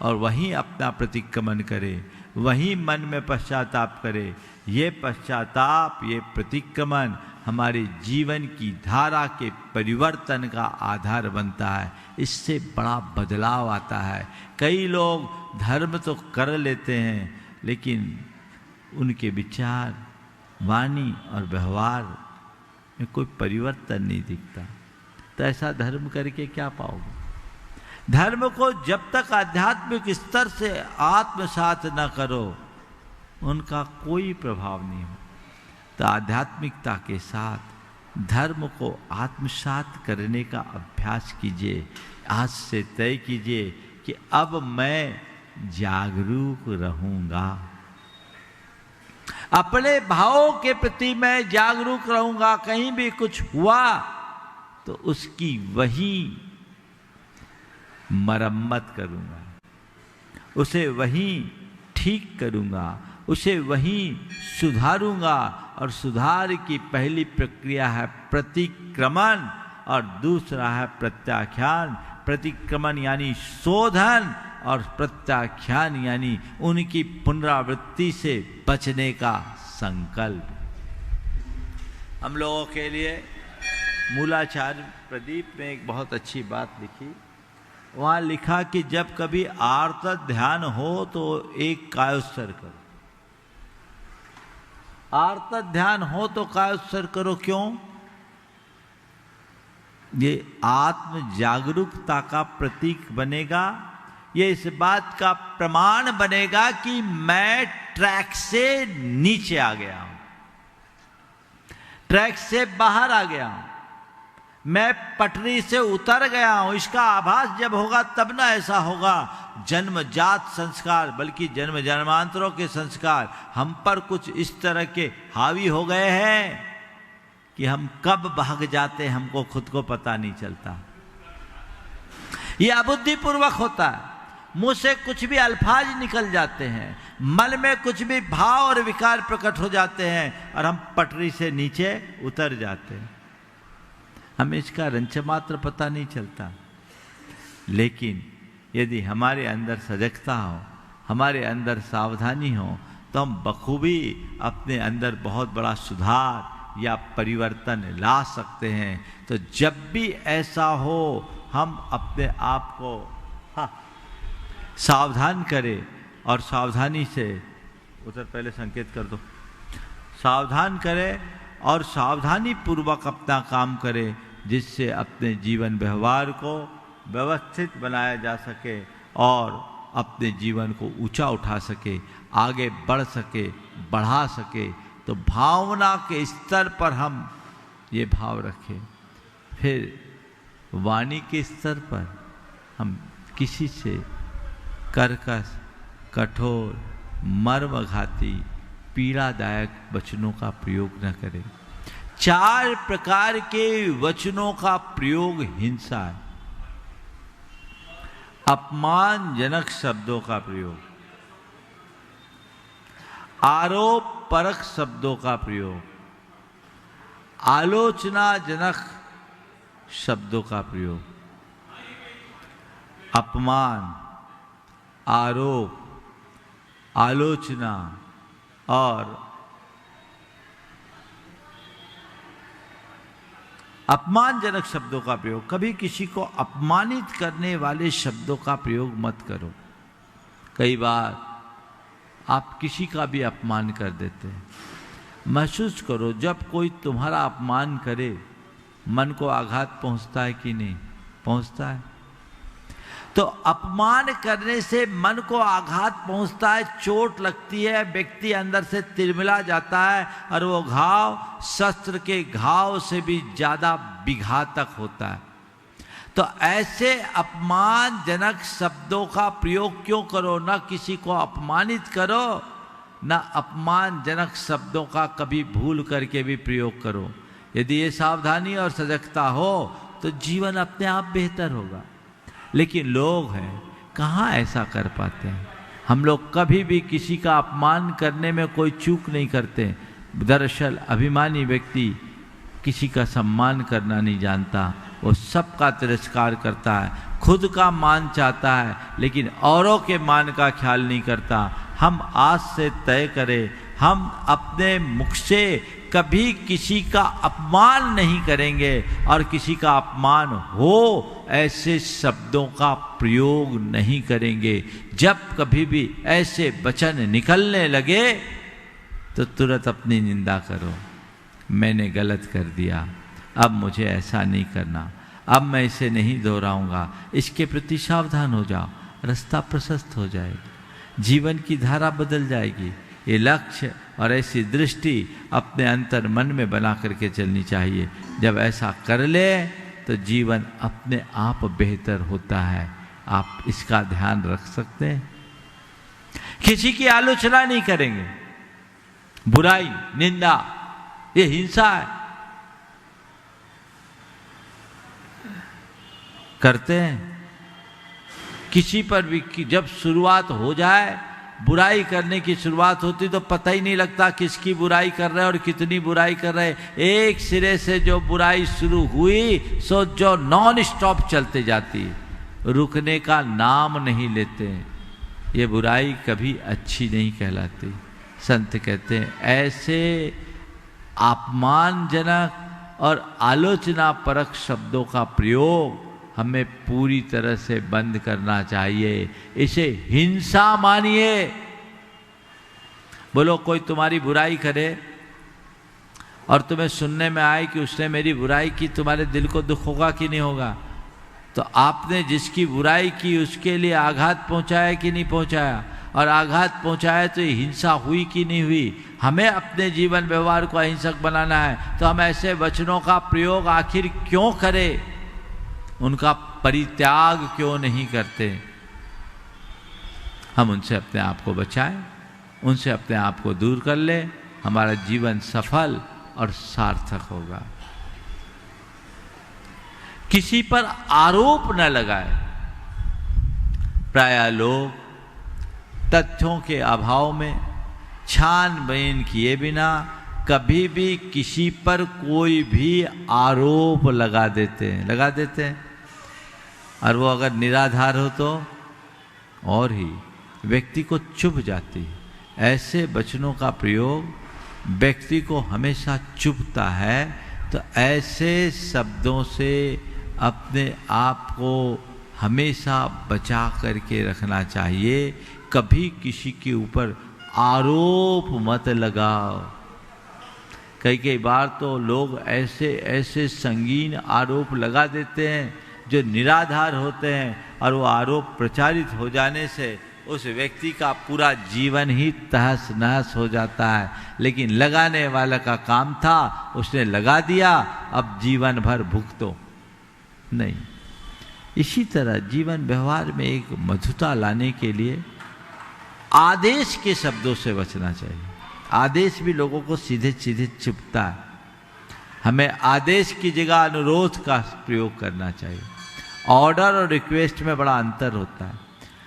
और वहीं अपना प्रतिक्रमण करे, वहीं मन में पश्चाताप करे। ये पश्चाताप, ये प्रतिक्रमण हमारे जीवन की धारा के परिवर्तन का आधार बनता है। इससे बड़ा बदलाव आता है। कई लोग धर्म तो कर लेते हैं, लेकिन उनके विचार, वाणी और व्यवहार में कोई परिवर्तन नहीं दिखता। तो ऐसा धर्म करके क्या पाओगे? धर्म को जब तक आध्यात्मिक स्तर से आत्मसात न करो, उनका कोई प्रभाव नहीं हो। तो आध्यात्मिकता के साथ धर्म को आत्मसात करने का अभ्यास कीजिए। आज से तय कीजिए कि अब मैं जागरूक रहूंगा, अपने भावों के प्रति मैं जागरूक रहूंगा। कहीं भी कुछ हुआ तो उसकी वही मरम्मत करूंगा, उसे वहीं ठीक करूंगा, उसे वहीं सुधारूंगा। और सुधार की पहली प्रक्रिया है प्रतिक्रमण और दूसरा है प्रत्याख्यान। प्रतिक्रमण यानी शोधन और प्रत्याख्यान यानी उनकी पुनरावृत्ति से बचने का संकल्प। हम लोगों के लिए मूलाचार्य प्रदीप में एक बहुत अच्छी बात लिखी। वहाँ लिखा कि जब कभी आर्त ध्यान हो तो एक कायोत्सर्ग करो। आर्त ध्यान हो तो कायोत्सर्ग करो। क्यों? ये आत्म जागरूकता का प्रतीक बनेगा। ये इस बात का प्रमाण बनेगा कि मैं ट्रैक से नीचे आ गया हूं, ट्रैक से बाहर आ गया हूं, मैं पटरी से उतर गया हूं। इसका आभास जब होगा तब ना ऐसा होगा। जन्मजात संस्कार बल्कि जन्म जन्मांतरों के संस्कार हम पर कुछ इस तरह के हावी हो गए हैं कि हम कब भाग जाते हमको खुद को पता नहीं चलता। ये अबुद्धिपूर्वक होता है। मुंह से कुछ भी अल्फाज निकल जाते हैं, मन में कुछ भी भाव और विकार प्रकट हो जाते हैं और हम पटरी से नीचे उतर जाते हैं। हमें इसका रंच मात्र पता नहीं चलता। लेकिन यदि हमारे अंदर सजगता हो, हमारे अंदर सावधानी हो, तो हम बखूबी अपने अंदर बहुत बड़ा सुधार या परिवर्तन ला सकते हैं। तो जब भी ऐसा हो हम अपने आप को सावधान करें और सावधानी से उधर पहले संकेत कर दो, सावधान करें और सावधानी पूर्वक अपना काम करें, जिससे अपने जीवन व्यवहार को व्यवस्थित बनाया जा सके और अपने जीवन को ऊंचा उठा सके, आगे बढ़ सके, बढ़ा सके। तो भावना के स्तर पर हम ये भाव रखें। फिर वाणी के स्तर पर हम किसी से कर्कश, कठोर, मर्मघाती, पीड़ादायक वचनों का प्रयोग न करें। 4 प्रकार के वचनों का प्रयोग हिंसा है। अपमानजनक शब्दों का प्रयोग, आरोप परक शब्दों का प्रयोग, आलोचनाजनक शब्दों का प्रयोग, अपमान, आरोप, आलोचना और अपमानजनक शब्दों का प्रयोग। कभी किसी को अपमानित करने वाले शब्दों का प्रयोग मत करो। कई बार आप किसी का भी अपमान कर देते हैं। महसूस करो जब कोई तुम्हारा अपमान करे, मन को आघात पहुंचता है कि नहीं? पहुंचता है। तो अपमान करने से मन को आघात पहुंचता है, चोट लगती है, व्यक्ति अंदर से तिलमिला जाता है और वो घाव शस्त्र के घाव से भी ज्यादा विघातक होता है। तो ऐसे अपमानजनक शब्दों का प्रयोग क्यों करो? ना किसी को अपमानित करो, ना अपमानजनक शब्दों का कभी भूल करके भी प्रयोग करो। यदि ये सावधानी और सजगता हो तो जीवन अपने आप बेहतर होगा। लेकिन लोग हैं कहाँ ऐसा कर पाते हैं। हम लोग कभी भी किसी का अपमान करने में कोई चूक नहीं करते। दरअसल अभिमानी व्यक्ति किसी का सम्मान करना नहीं जानता, वो सबका तिरस्कार करता है, खुद का मान चाहता है लेकिन औरों के मान का ख्याल नहीं करता। हम आज से तय करें, हम अपने मुख से कभी किसी का अपमान नहीं करेंगे और किसी का अपमान हो ऐसे शब्दों का प्रयोग नहीं करेंगे। जब कभी भी ऐसे वचन निकलने लगे तो तुरंत अपनी निंदा करो, मैंने गलत कर दिया, अब मुझे ऐसा नहीं करना, अब मैं इसे नहीं दोहराऊंगा। इसके प्रति सावधान हो जाओ, रास्ता प्रशस्त हो जाएगा, जीवन की धारा बदल जाएगी। ये लक्ष्य और ऐसी दृष्टि अपने अंतर मन में बना करके चलनी चाहिए। जब ऐसा कर ले तो जीवन अपने आप बेहतर होता है। आप इसका ध्यान रख सकते हैं। किसी की आलोचना नहीं करेंगे, बुराई, निंदा, ये हिंसा है। करते हैं किसी पर भी जब शुरुआत हो जाए बुराई करने की शुरुआत होती तो पता ही नहीं लगता किसकी बुराई कर रहे हैं और कितनी बुराई कर रहे हैं। एक सिरे से जो बुराई शुरू हुई सो जो नॉन स्टॉप चलते जाती, रुकने का नाम नहीं लेते। ये बुराई कभी अच्छी नहीं कहलाती। संत कहते हैं ऐसे अपमानजनक और आलोचना परक शब्दों का प्रयोग हमें पूरी तरह से बंद करना चाहिए। इसे हिंसा मानिए। बोलो कोई तुम्हारी बुराई करे और तुम्हें सुनने में आए कि उसने मेरी बुराई की, तुम्हारे दिल को दुख होगा कि नहीं होगा? तो आपने जिसकी बुराई की उसके लिए आघात पहुंचाया कि नहीं पहुंचाया? और आघात पहुंचाया तो ये हिंसा हुई कि नहीं हुई? हमें अपने जीवन व्यवहार को अहिंसक बनाना है तो हम ऐसे वचनों का प्रयोग आखिर क्यों करें? उनका परित्याग क्यों नहीं करते? हम उनसे अपने आप को बचाएं, उनसे अपने आप को दूर कर ले, हमारा जीवन सफल और सार्थक होगा। किसी पर आरोप न लगाए। प्रायः लोग तथ्यों के अभाव में छानबीन किए बिना कभी भी किसी पर कोई भी आरोप लगा देते हैं और वो अगर निराधार हो तो और ही व्यक्ति को चुभ जाती है। ऐसे वचनों का प्रयोग व्यक्ति को हमेशा चुभता है। तो ऐसे शब्दों से अपने आप को हमेशा बचा करके रखना चाहिए। कभी किसी के ऊपर आरोप मत लगाओ। कई बार तो लोग ऐसे ऐसे संगीन आरोप लगा देते हैं जो निराधार होते हैं और वो आरोप प्रचारित हो जाने से उस व्यक्ति का पूरा जीवन ही तहस नहस हो जाता है। लेकिन लगाने वाला का काम था, उसने लगा दिया, अब जीवन भर भुगतो नहीं। इसी तरह जीवन व्यवहार में एक मधुरता लाने के लिए आदेश के शब्दों से बचना चाहिए। आदेश भी लोगों को सीधे सीधे चुभता है। हमें आदेश की जगह अनुरोध का प्रयोग करना चाहिए। ऑर्डर और रिक्वेस्ट में बड़ा अंतर होता है।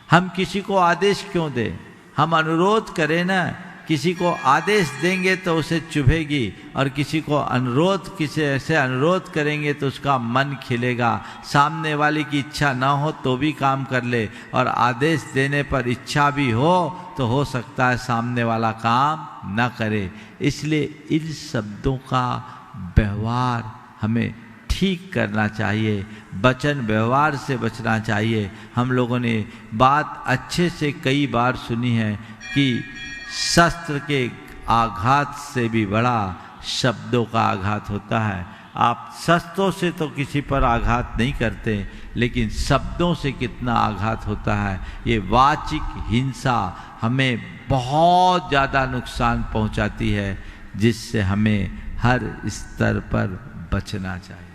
हम किसी को आदेश क्यों दें? हम अनुरोध करें ना। किसी को आदेश देंगे तो उसे चुभेगी और किसी को अनुरोध, किसी ऐसे अनुरोध करेंगे तो उसका मन खिलेगा। सामने वाले की इच्छा ना हो तो भी काम कर ले और आदेश देने पर इच्छा भी हो तो हो सकता है सामने वाला काम ना करे। इसलिए इन शब्दों का व्यवहार हमें ठीक करना चाहिए, वचन व्यवहार से बचना चाहिए। हम लोगों ने बात अच्छे से कई बार सुनी है कि शस्त्र के आघात से भी बड़ा शब्दों का आघात होता है। आप शस्त्रों से तो किसी पर आघात नहीं करते, लेकिन शब्दों से कितना आघात होता है। ये वाचिक हिंसा हमें बहुत ज़्यादा नुकसान पहुंचाती है, जिससे हमें हर स्तर पर बचना चाहिए।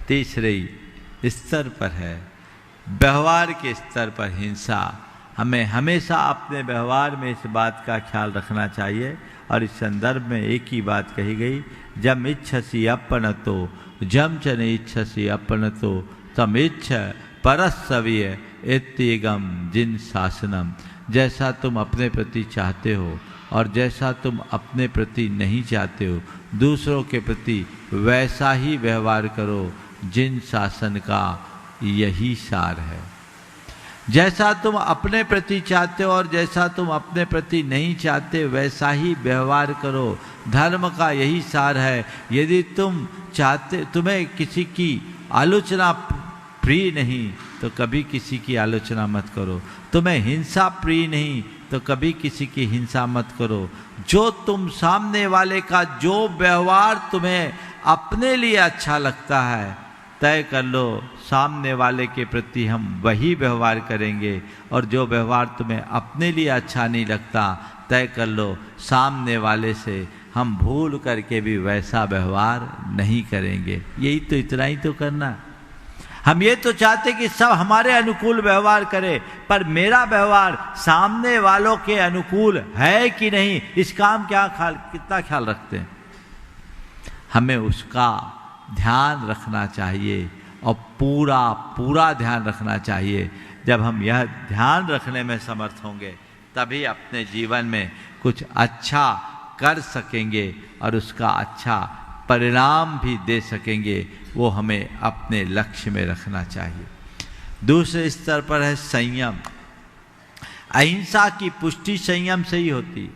तीसरे स्तर पर है व्यवहार के स्तर पर हिंसा। हमें हमेशा अपने व्यवहार में इस बात का ख्याल रखना चाहिए। और इस संदर्भ में एक ही बात कही गई, जम इच्छसि अपनतो जम च न इच्छसि अपनतो तम इच्छ परस्सव्य इत्येगम जिन शासनम। जैसा तुम अपने प्रति चाहते हो और जैसा तुम अपने प्रति नहीं चाहते हो, दूसरों के प्रति वैसा ही व्यवहार करो। जिन शासन का यही सार है। जैसा तुम अपने प्रति चाहते हो और जैसा तुम अपने प्रति नहीं चाहते वैसा ही व्यवहार करो। धर्म का यही सार है। यदि तुम चाहते, तुम्हें किसी की आलोचना प्रिय नहीं तो कभी किसी की आलोचना मत करो। तुम्हें हिंसा प्रिय नहीं तो कभी किसी की हिंसा मत करो। जो तुम सामने वाले का जो व्यवहार तुम्हें अपने लिए अच्छा लगता है तय कर लो, सामने वाले के प्रति हम वही व्यवहार करेंगे। और जो व्यवहार तुम्हें अपने लिए अच्छा नहीं लगता तय कर लो, सामने वाले से हम भूल करके भी वैसा व्यवहार नहीं करेंगे। यही तो, इतना ही तो करना। हम ये तो चाहते कि सब हमारे अनुकूल व्यवहार करें, पर मेरा व्यवहार सामने वालों के अनुकूल है कि नहीं, इसका हम कितना ख्याल रखते हैं। हमें उसका ध्यान रखना चाहिए और पूरा पूरा ध्यान रखना चाहिए। जब हम यह ध्यान रखने में समर्थ होंगे तभी अपने जीवन में कुछ अच्छा कर सकेंगे और उसका अच्छा परिणाम भी दे सकेंगे। वो हमें अपने लक्ष्य में रखना चाहिए। दूसरे स्तर पर है संयम। अहिंसा की पुष्टि संयम से ही होती।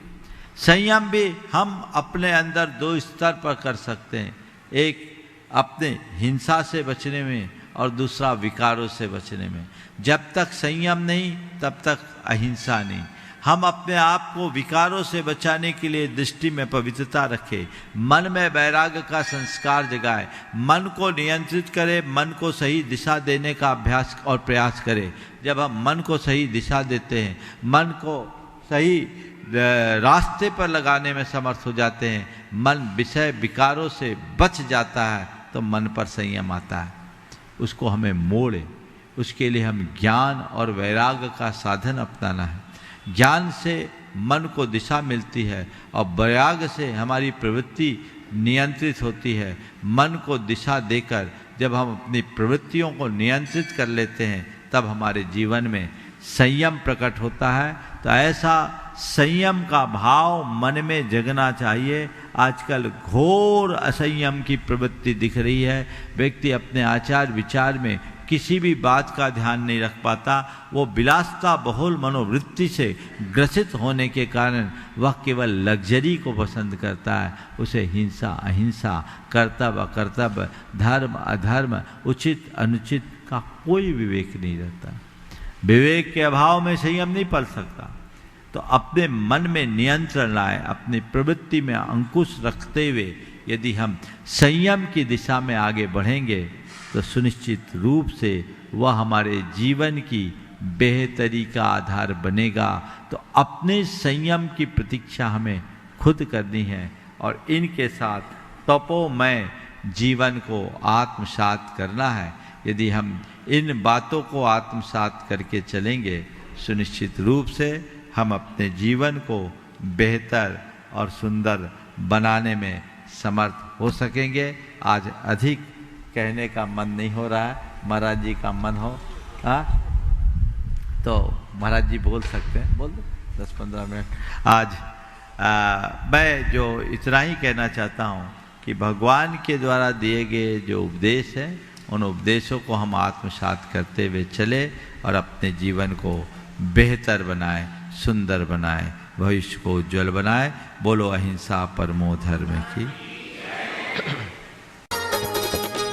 संयम भी हम अपने अंदर दो स्तर पर कर सकते हैं, एक अपने हिंसा से बचने में और दूसरा विकारों से बचने में। जब तक संयम नहीं तब तक अहिंसा नहीं। हम अपने आप को विकारों से बचाने के लिए दृष्टि में पवित्रता रखें, मन में वैराग्य का संस्कार जगाए, मन को नियंत्रित करें, मन को सही दिशा देने का अभ्यास और प्रयास करें। जब हम मन को सही दिशा देते हैं, मन को सही रास्ते पर लगाने में समर्थ हो जाते हैं, मन विषय विकारों से बच जाता है, तो मन पर संयम आता है। उसको हमें मोड़े, उसके लिए हम ज्ञान और वैराग्य का साधन अपनाना है। ज्ञान से मन को दिशा मिलती है और वैराग्य से हमारी प्रवृत्ति नियंत्रित होती है। मन को दिशा देकर जब हम अपनी प्रवृत्तियों को नियंत्रित कर लेते हैं तब हमारे जीवन में संयम प्रकट होता है। तो ऐसा संयम का भाव मन में जगना चाहिए। आजकल घोर असंयम की प्रवृत्ति दिख रही है। व्यक्ति अपने आचार विचार में किसी भी बात का ध्यान नहीं रख पाता। वो विलासता बहुल मनोवृत्ति से ग्रसित होने के कारण वह केवल लग्जरी को पसंद करता है। उसे हिंसा अहिंसा, कर्तव्य अकर्तव्य, धर्म अधर्म, उचित अनुचित का कोई विवेक नहीं रहता। विवेक के अभाव में संयम नहीं पल सकता। तो अपने मन में नियंत्रण लाए, अपनी प्रवृत्ति में अंकुश रखते हुए यदि हम संयम की दिशा में आगे बढ़ेंगे तो सुनिश्चित रूप से वह हमारे जीवन की बेहतरी का आधार बनेगा। तो अपने संयम की प्रतीक्षा हमें खुद करनी है और इनके साथ तपोमय जीवन को आत्मसात करना है। यदि हम इन बातों को आत्मसात करके चलेंगे, सुनिश्चित रूप से हम अपने जीवन को बेहतर और सुंदर बनाने में समर्थ हो सकेंगे। आज अधिक कहने का मन नहीं हो रहा है, महाराज जी का मन हो तो महाराज जी बोल सकते हैं, बोल दो 10-15 मिनट। आज मैं जो इतना ही कहना चाहता हूँ कि भगवान के द्वारा दिए गए जो उपदेश हैं उन उपदेशों को हम आत्मसात करते हुए चले और अपने जीवन को बेहतर बनाए, सुंदर बनाए, भविष्य को उज्ज्वल बनाए। बोलो अहिंसा परमो धर्म की।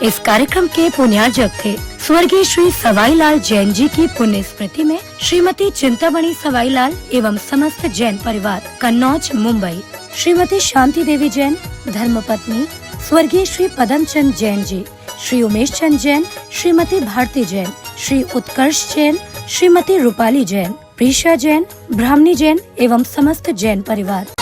इस कार्यक्रम के पुण्यार्जक थे स्वर्गीय श्री सवाईलाल जैन जी की पुण्य स्मृति में श्रीमती चिंतामणि सवाईलाल एवं समस्त जैन परिवार, कन्नौज, मुंबई। श्रीमती शांति देवी जैन, धर्मपत्नी स्वर्गीय श्री पदमचंद जैन जी, श्री उमेश चंद जैन, श्रीमती भारती जैन, श्री उत्कर्ष जैन, श्रीमती रूपाली जैन, प्रीशा जैन, ब्राह्मणी जैन एवं समस्त जैन परिवार।